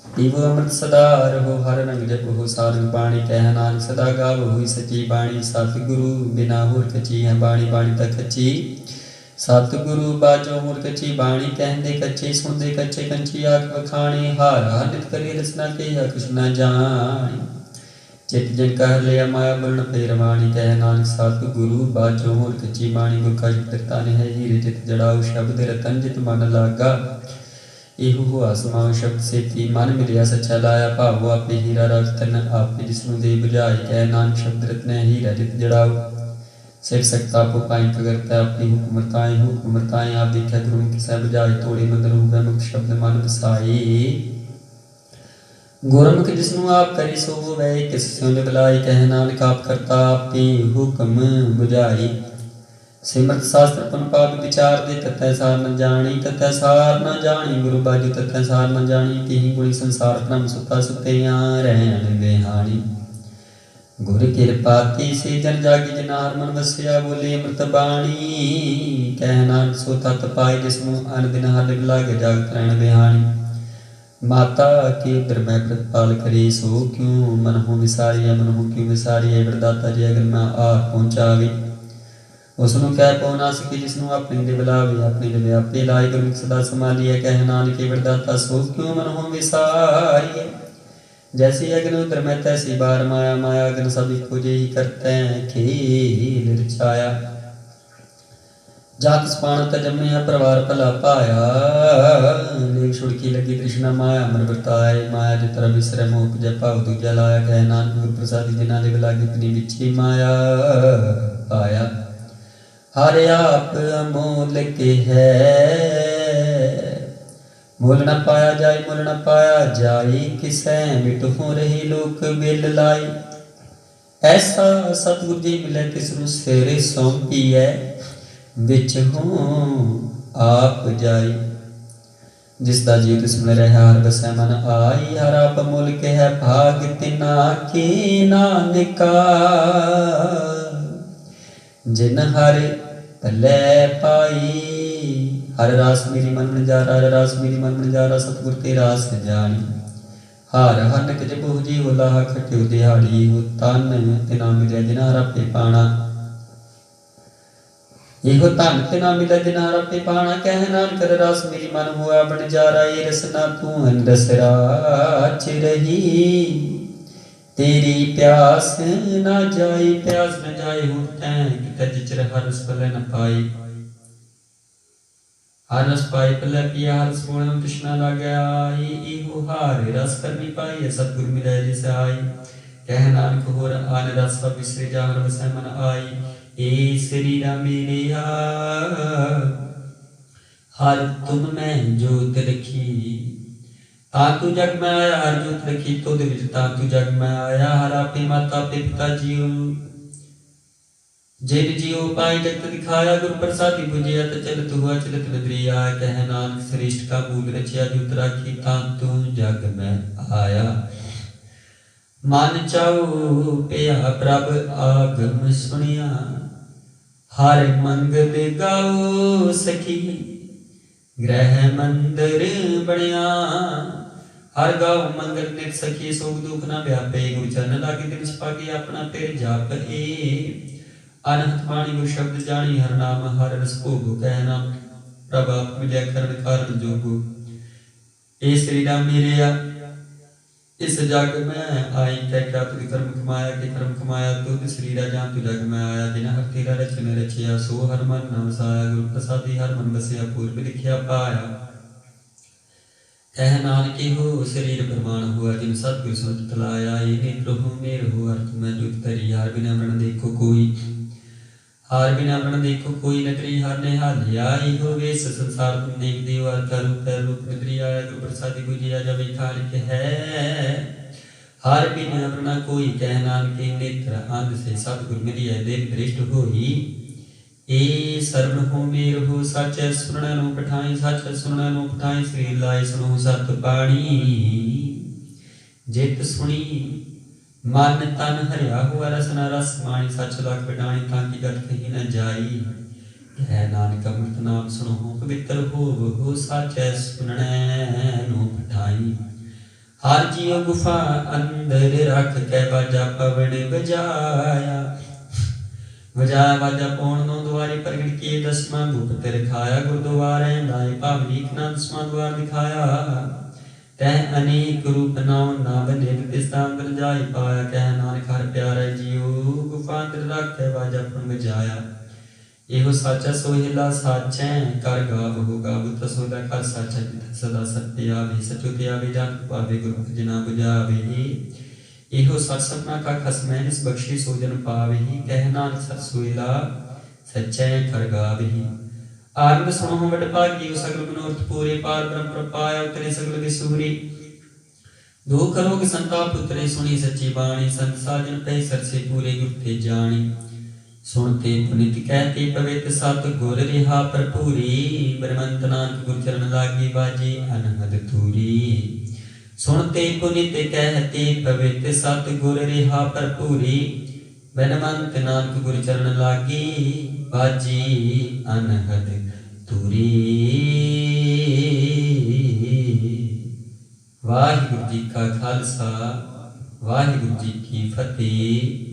पीवो अमृत सदा रहो हर रंग जप हो सारंग बाणी। कह नानक सदा गाव हुई सची बाणी। सतगुरु बिना होर कची है बाणी। बाणी तक कची सतगुरु बाजो मोर कची बाणी। कहते कच्चे सुनते कच्चे कंची आख बखाणी। हार हार नित करी रचना के कुछ न जानी। चित जिन कह लिया माया बरण फेरवाणी। कह नानक सतगुरु बाजो मोर कच्ची बाणी। गुर का शब्द ताने है हीरे चित जड़ाऊ। शब्द रतन जित मन लागा एहु हुआ समाओ। शब्द से थी मन मिलिया सच्चा लाया। भावो आपे हीरा रतन आपे जिसनु दे बुझाई। कह नानक शब्द रत्न हीरा जित जड़ाऊ। सिख सकता को पाई प्रगटता अपनी हुक्मताएं। हुक्मताएं आप देखा गुरु मुख सह बुझाई। तोड़े मंदर हुए मुख शब्द मन बसाई। गुरमुख जिसनु आप करी सो वह किस सुन बुलाई। कह नानक आप करता आपे हुक्म बुझाई। सिमरत शास्त्र पुन पाप विचार दे ततै सार न जानी। ततै सार न जानी गुरु बाजू ततै सार न जानी। तिहि गुणी संसार भ्रम सुता सुतिया रहन बेहानी। गुर कृपा से जन जागी जनार मन वसिया। बोले अमृत बाणी कह नानक सो तत पाई। जिसनु अन दिन हर लागे जागत रहन बेहानी। माता के उदर में प्रतिपाल करे सो क्यों मन हो विसारिया। मन हो क्यों विसारिया वरदाता जे अगर मैं आ पहुँचावे। उसनु कह पौ ना सके जिसनु अपने दे बुलावे। अपने दे व्यापे लाए गुरमुख सदा संभालिया। कह नानक वरदाता सो क्यों मन हो विसारिया। जैसे अग्न उदर में तैसी बार माया। माया अग्न सभी खोजे ही करते खेल रचाया। जात स्पाण तजम्या परिवार भला पाया। देव छुड़की लगी तृष्णा माया मन बरताए। माया जित तरह बिसरे मोह जय भाव दूजा लाया। कह नानक गुर प्रसादी जिना दे लागे इतनी बिछी माया पाया। हर आप अमोल के है मोल न पाया जाय। मोल न पाया जाय किसै मिट हो रही लोक बिल लाई। ऐसा सतगुर जी मिले तिसनु सिर सौंपिए। विच हो आप जाई। जिसदा जी तिस मिल रहा हर बसै मन आई। हर आप मोल के है भाग तिना के नानका। जिन हर भले पाई। हर रास मेरी मन मन जारा। हर रास मेरी मन मन जारा। सतगुर ते रास जानी। हार हनक जब जी हो लाह खट्यो दिहाड़ी। हो तन तिना मिले जिन हर आपे पाना। एहो धन तिना मिले जिन हर आपे पाना। कह नानक रस मेरी मन हुआ बन जारा। ये रसना तू रस राच रही। तेरी प्यास न जाई। प्यास न जाए हो तैं जिचर हर रस पले न पाई। हर रस पाई पले पिया। हर रस पूर्ण तृष्णा लागे आई। एहो हार रस करनी पाई। सतगुर मिले जिस आई। कह नानक होर आन रस बिसरे जा। हर बसै मन आई। ए शरीरा मेरिया हर तुम में जोत रखी। तातु जग में आया हर जोत रखी। तो विच तातु जग में आया। हर आपे माता पे पिता जियो। जिन जियो पाई जगत दिखाया। गुर प्रसादी बुझिया तो चलत हुआ चलत नदरिया। कह नानक श्रेष्ठ का मूल रचिया। जोत राखी तातु जग में आया। मन चाओ पिया प्रभ आगम सुनिया। हर मंगल गाओ सखी ग्रह मंदिर बनिया। हर गाओ मंगल नित सखी सोग दुख न व्यापे। गुरु चरण लागे दिन छपाके अपना फिर जाप ए। अनहत वाणी गुरु शब्द जानी। हर नाम हर रस भोगो। कह नाम प्रभ आप मिलिया करण कारण जोगो। ए श्री राम मेरेया इस जग में आई कै क्या तुझ कर्म कमाया के कर्म कमाया तुझ शरीरा जान तू जग में आया जिना हर तेरा रचन रचिया सो हर मन न वसाया गुरु प्रसादी हर मन बसिया पूर्व लिखिया पाया कह नानक हो शरीर प्रमाण हुआ जिन सतगुर सुनत तलाया ये नेत्र हो मेर हो अर्थ में जुत तरी हार बिना वर्ण देखो कोई हार बिना वर्ण देखो कोई नगरी हार ने हार लिया हो वेश संसार तुम देख देव अर्थ रूप है रूप नगरी आया गुरु प्रसादी बुझिया जब खालिक है हार बिना वर्ण कोई कह नानक नेत्र अंध से सतगुर मिलिया देव दृष्ट होई ए सर्व हो मेर हो सच सुनना नो पठाई सच सुनना नो पठाई श्री लाए सुनो सत पाणी जित सुनी मन तन हरिया हुआ रसना रस माणी सच लख बिटाणी ताकि गत कहीं न जाई कह नानक अमृत नाम सुनो पवित्र हो सच सुनने नो पठाई हर जियो गुफा अंदर रख कै बाजा पवन बजाया वजाया वाजा पौन नो द्वारी प्रगट किए दसवां गुप्त रखाया गुरुद्वारे लाए भाव लिखना दसवां द्वार दिखाया तह अनेक रूप नाम ना बने तिस्तांतर जाय पाया कह नानक हर प्यारा जियो गुफांतर रखे वाजा पवन बजाया एहो साचा सोहिला साचै कर गाव हो गाव तसोदा कर साचा सदा सत्य आवे सचुति आवे जान पावे गुरु जिना बुझावे एहो सत सपना का खसमै निस बख्शी सोजन पावहि कह नानक सत सोइला सच्चै कर गावहि आनंद सुनो बड़ भागी सगल मनोरथ पूरे पार ब्रह्म प्रपाया उतरे सगल विसूरी दुख रोग संताप उतरे सुनी सच्ची बाणी संत साजन पे सरसे पूरे गुर ते जानी सुनते पुनित कहते पवित्र सत गुर रिहा भरपूरी ब्रह्मंत नानक गुर चरण लागी बाजी अनहद तूरी सुनते पुनित कहते पवित्र सत गुर रिहा भरपूरी ब्रह्मंत नानक गुर चरण लागी बाजी अनहद तूरी वाहिगुरु जी का खालसा वाहिगुरु जी की फतेह।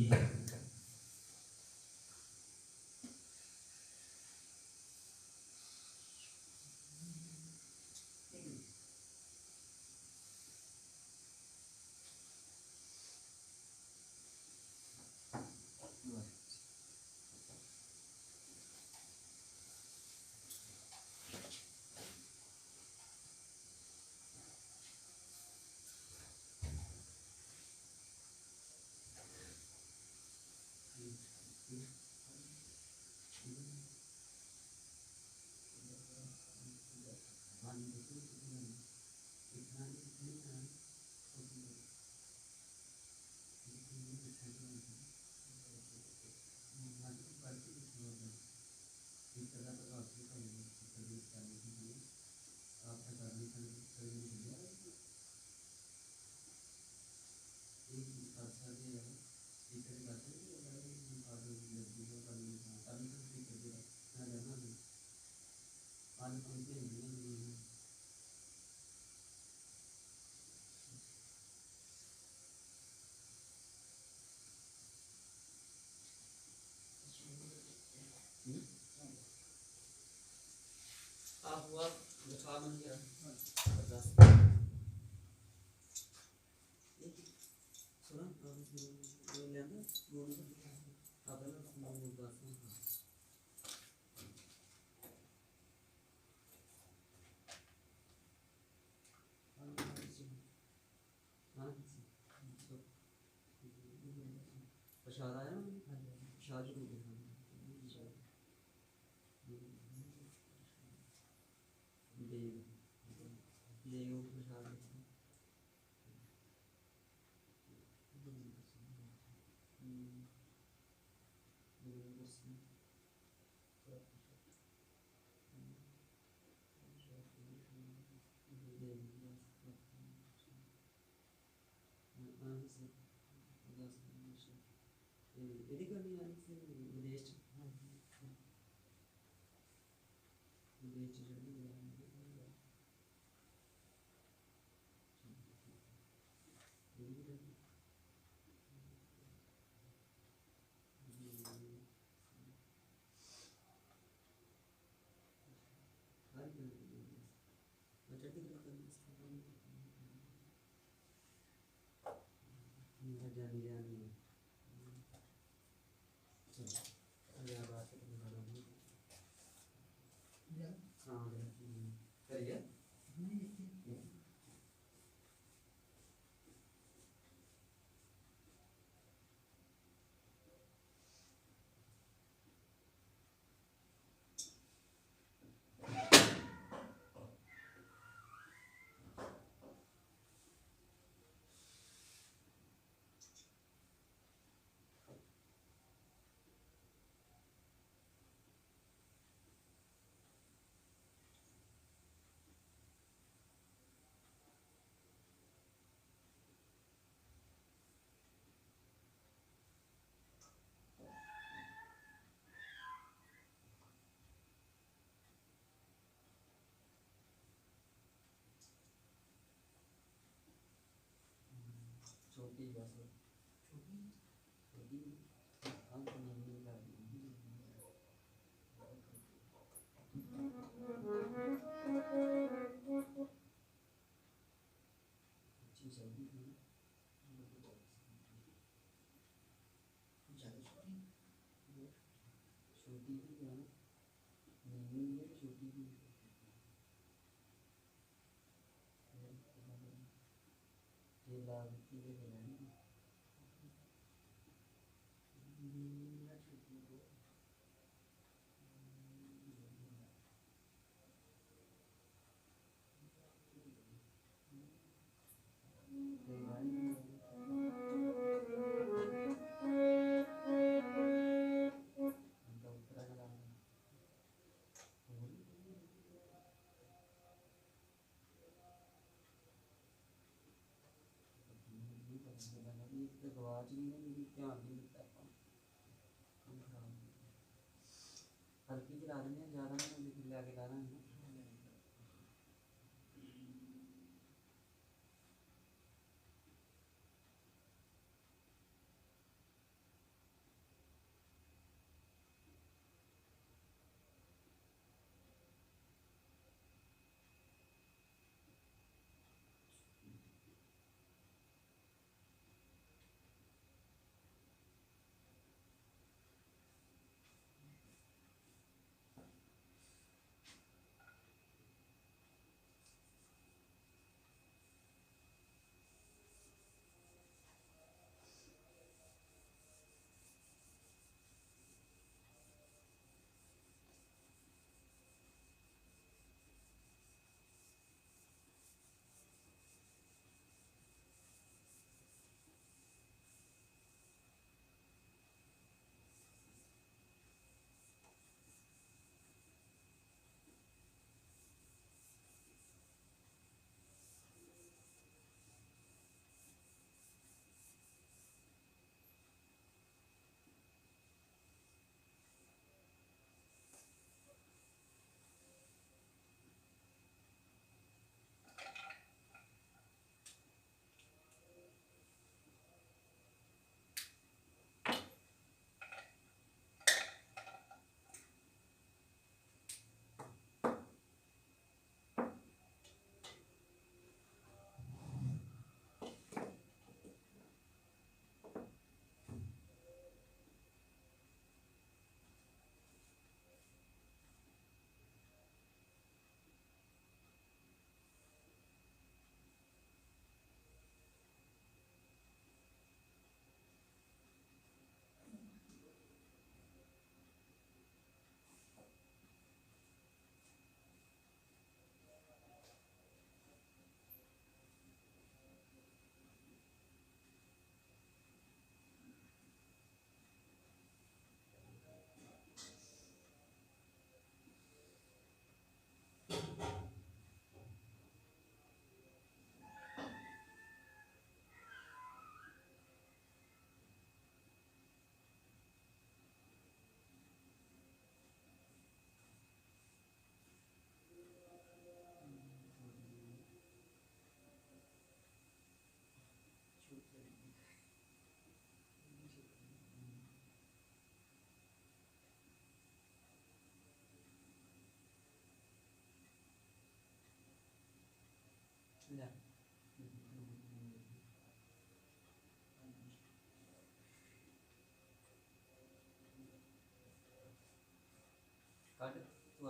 जानी जानी अरे बात हाँ करिए छोटी बस छोटी छोटी अंक नहीं लगी अच्छी छोटी थी छोटी भी है नहीं है छोटी भी ये लागती है छोटी को आवाज नहीं है मेरी ध्यान नहीं देता हल्की चला रहे हैं ज़्यादा नहीं फिर ले आके ला रहे हैं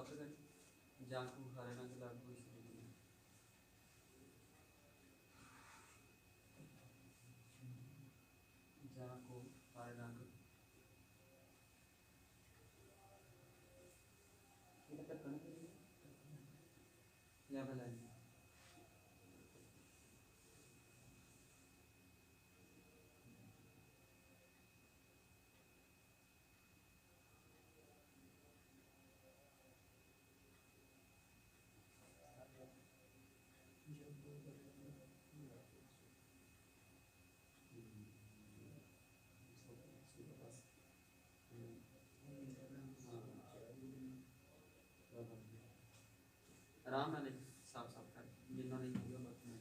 साफ कर जाको हरे रंग लागू इस जुग में जाको हरे रंग ये ढक्कन या भला जी आराम नाल साफ साफ कर जिन्ना नहीं होगा बर्तन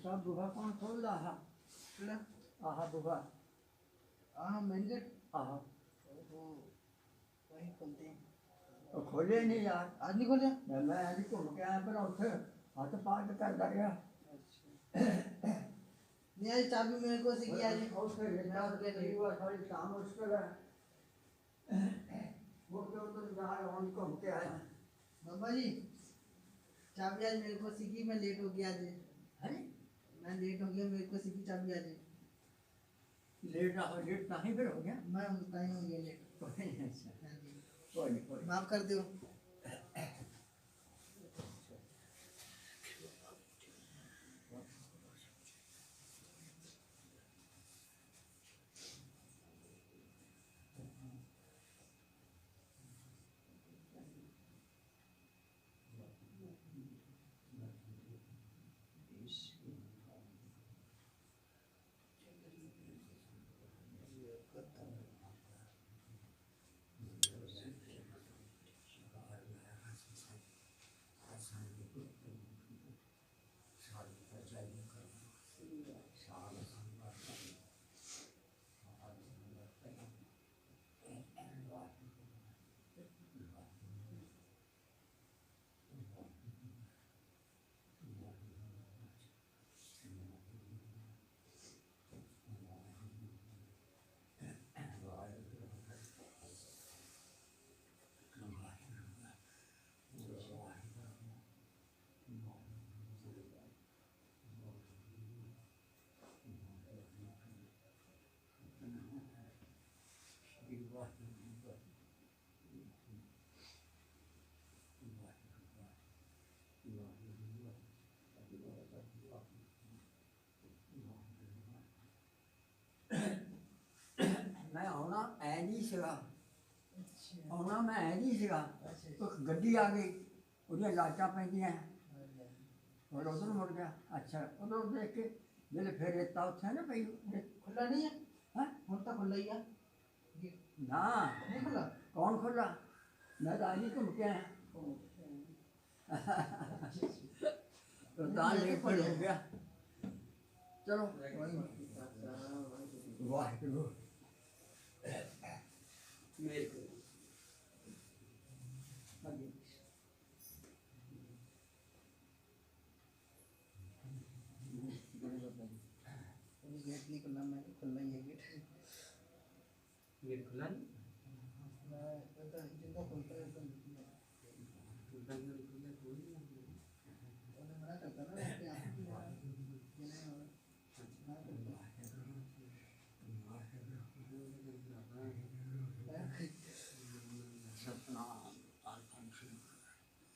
सब बुहा कौन खोल रहा ला आहा बुहा मेन गेट आहा ओहो वही खोलते हैं तो खोले नहीं यार आज नहीं खोले मैं आज घूम के आया पर उठे हाथ पार करता गया अच्छा नहीं आज चाबी मेरे को से किया जी उसके रिचार्ज के लिए हुआ थोड़ी शाम मुश्किल है वो क्यों तो जा रहा हूँ घूम के आया बाबा जी चाबी आज मेरे को सीखी मैं लेट हो गया आज है मैं लेट हो गया मेरे को सीखी चाबी आज लेट नहीं फिर हो गया मैं उतना ही हो गया लेट कोई नहीं अच्छा हाँ जी कोई नहीं कोई माफ कर दो मैं आना ऐ नहीं सीगा अच्छा आना मैं ऐ नहीं सीगा अच्छा तो गड्डी आ गई ਉਹਦੀਆਂ ਲਾਟਾਂ ਪੈਂਦੀਆਂ और उधर मुड़ गया। अच्छा उधर देख के मेरे फिर रेता उत्थे ना पई खुला नहीं है हैं ਹੁਣ ਤਾਂ ਖੁੱਲਾ ਹੀ ਆ ना नहीं खुला कौन खुला मैं तो आज ही घूम के आया तो दान ले पड़ हो गया चलो वाहिगुरू मेरे को आगे गेट नहीं खुला मैं खुला ही है गेट गेट खुला नहीं मैं जिंदा खुलता है तो खुला नहीं उन्हें मना करता ना कि आप ये नहीं हो ना सतनाम आकांक्षी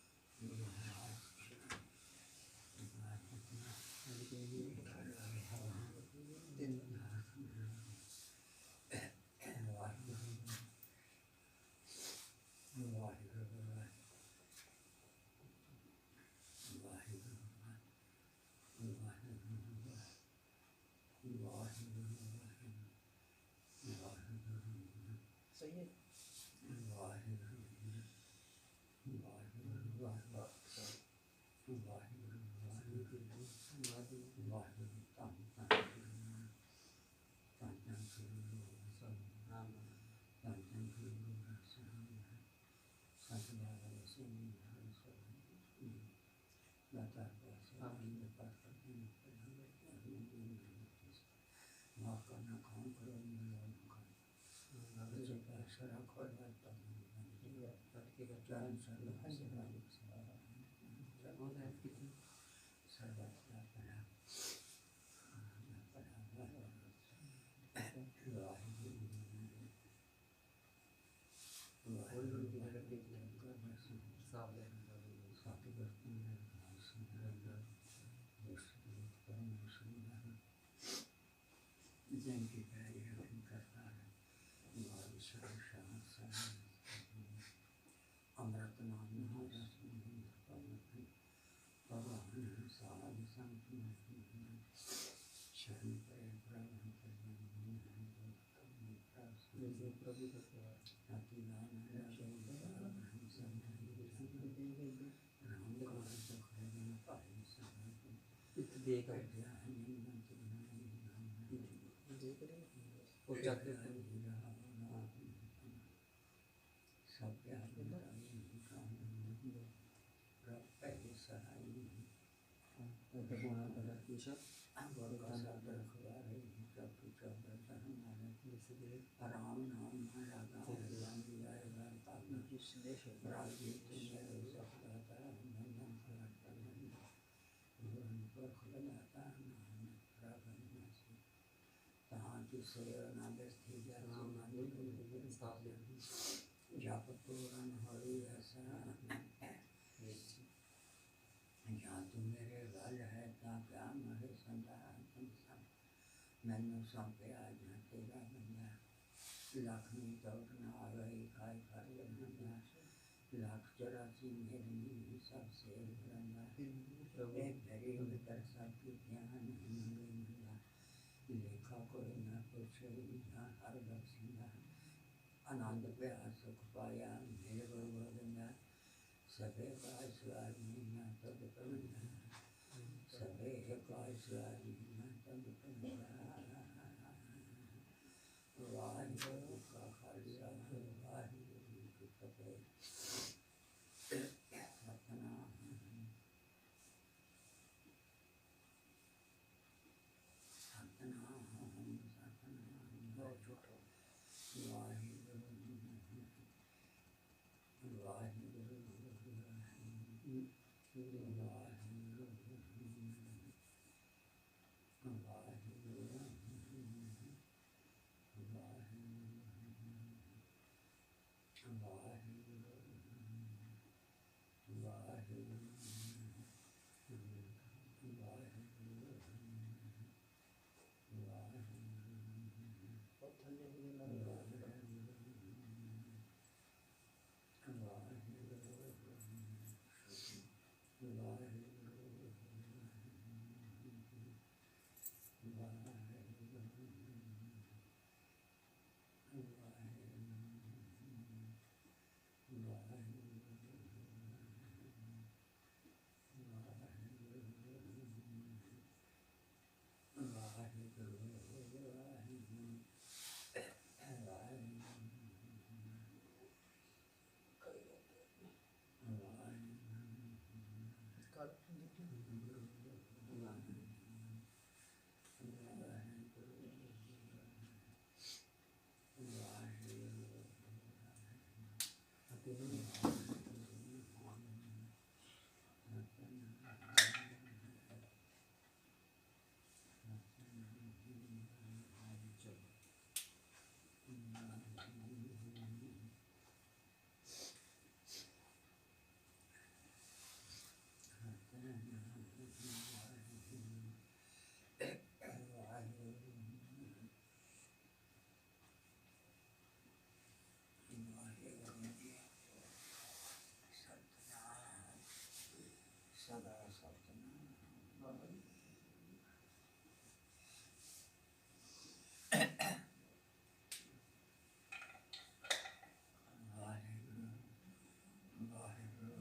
सही है जिनकी कार्य करता है अमृत नाम भगवान साध संत शरण प्रभु देख सब राम नाम जप पूरन हरि ऐसा या तू मेरे गल है ता क्या मरे संदा मैनू सौंपया जा तेरा बंदा लक्ष्मी दौड़ न आ गई खाई कर लेना लाख 84 मेरी सबसे बंदा एक धरी उतर सब की ध्यान मिला लेखा कोई न पूछे जहाँ हर बख्शिंदा आनंद प्यार सुख पाया मेरे गुरु गोविंदा सबे का स्वामी मैं तब प्रभुदा सबे का स्वामी मैं तब प्रभुदा वाहिगुरु का खालसा वाहिगुरु की फतेह सतनाम सतनाम सतनाम वाहिगुरु वाहिगुरु सदा सतनाम वाहिगुरु वाहिगुरु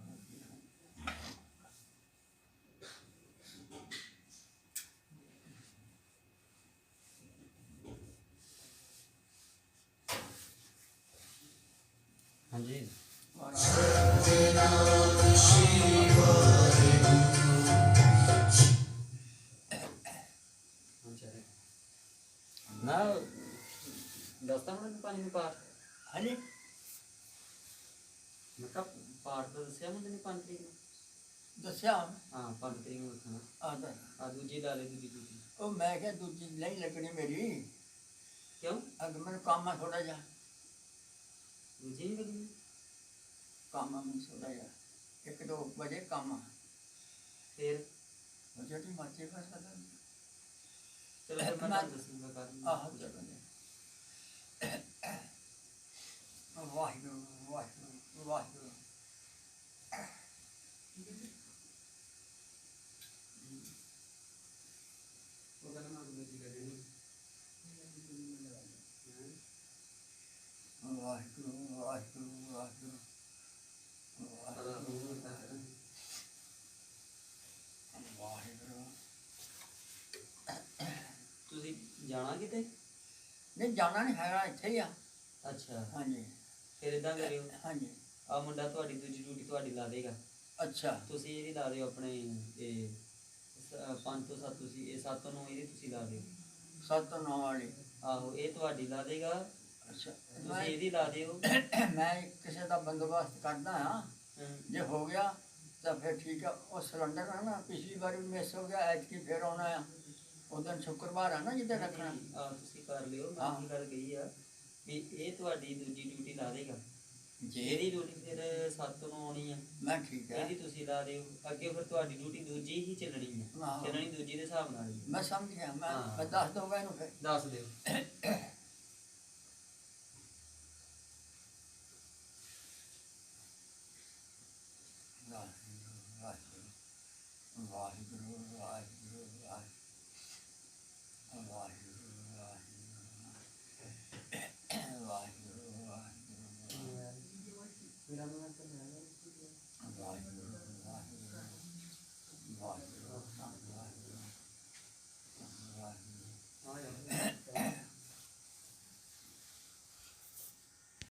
हाँ जी ना दसता हूँ पानी में पाठ हाँ जी मैं कब पाठ तो दसिया मुझे नहीं 5 तरीक दसिया हाँ 5 तरीक में उठना आता आ दूजी ला ले दूजी ड्यूटी ਉਹ ਮੈਂ ਕਿਹਾ ਦੂਜੀ ਨਹੀਂ ਲੱਗਣੀ ਮੇਰੀ क्यों ਅੱਗੇ ਮੈਨੂੰ ਕੰਮ ਆ ਥੋੜਾ ਜਿਹਾ दूजी नहीं लगनी ਕੰਮ ਆ ਮੈਨੂੰ ਥੋੜਾ ਜਿਹਾ 1-2 ਵਜੇ ਕੰਮ ਆ फिर ਉਹ ਜਿਹੜੀ ਮਰਜ਼ੀ ਕਰ ਸਕਦਾ चलो फिर मैं मैं- दसूंगा कारण ਆਹੋ ਚਲੋ ਜੀ ਵਾਹਿਗੁਰੂ ਵਾਹਿਗੁਰੂ ਵਾਹਿਗੁਰੂ वो कहना मैं दूजी कर रही ਵਾਹਿਗੁਰੂ ਵਾਹਿਗੁਰੂ ਵਾਹਿਗੁਰੂ ਵਾਹਿਗੁਰੂ ਤੁਸੀਂ ਜਾਣਾ ਕਿਤੇ ਨਹੀਂ ਜਾਣਾ ਨਹੀਂ ਹੈਗਾ ਇੱਥੇ ਹੀ ਆ ਅੱਛਾ ਹਾਂਜੀ ਫਿਰ ਇਦਾਂ ਕਰਿਓ ਹਾਂਜੀ ਆ ਮੁੰਡਾ ਤੁਹਾਡੀ ਦੂਜੀ ਡਿਊਟੀ ਤੁਹਾਡੀ ਲਾ ਦੇਗਾ ਅੱਛਾ ਤੁਸੀਂ ਇਹਦੀ ਲਾ ਦਿਓ ਆਪਣੇ ਇਹ 5 ਤੋਂ 7 ਤੁਸੀਂ ਇਹ 7 ਤੋਂ 9 ਇਹਦੀ ਤੁਸੀਂ ਲਾ ਦਿਓ 7-9 ਵਾਲੀ ਆਹੋ ਇਹ ਤੁਹਾਡੀ ਲਾ ਦੇਗਾ ਅੱਛਾ ਤੁਸੀਂ ਇਹਦੀ ਲਾ ਦਿਓ ਮੈਂ ਕਿਸੇ ਦਾ ਬੰਦੋਬਸਤ ਕਰਦਾ ਹਾਂ ਜੇ ਹੋ ਗਿਆ ਤਾਂ ਫਿਰ ਠੀਕ ਆ ਉਹ ਸਿਲੰਡਰ ਹੈ ਨਾ ਪਿਛਲੀ ਵਾਰ ਵੀ ਮਿਸ ਹੋ ਗਿਆ ਐਤਕੀ ਫਿਰ ਆਉਣਾ ਆ ਉਦੋਂ ਸ਼ੁੱਕਰਵਾਰ ਆ ਨਾ ਜਿੱਦਾਂ ਰੱਖਣਾ ਆ ਤੁਸੀਂ ਕਰ ਲਿਓ ਮੈਂ ਹਾਂ। ਕੀ ਗੱਲ ਗਈ ਆ ਵੀ ਇਹ ਤੁਹਾਡੀ ਦੂਜੀ ਡਿਊਟੀ ਲਾ ਦੇਗਾ ਜੇ ਇਹਦੀ ਡਿਊਟੀ ਫਿਰ 7 ਤੋਂ 9 ਆਉਣੀ ਆ ਮੈਂ ਠੀਕ ਹੈ ਇਹਦੀ ਤੁਸੀਂ ਲਾ ਦਿਓ ਅੱਗੇ ਫਿਰ ਤੁਹਾਡੀ ਡਿਊਟੀ ਦੂਜੀ ਹੀ ਚੱਲਣੀ ਆ ਹਾਂ। ਚੱਲਣੀ ਦੂਜੀ ਦੇ ਹਿਸਾਬ ਨਾਲ ਹੀ ਮੈਂ ਸਮਝ ਗਿਆ ਮੈਂ ਹਾਂ। ਮੈਂ ਦੱਸ ਦਊਂਗਾ ਇਹਨੂੰ ਫਿਰ ਦੱਸ ਦਿਓ ਵਾਹਿਗੁਰੂ ਵਾਹਿਗੁਰੂ ਵਾਹਿਗੁਰੂ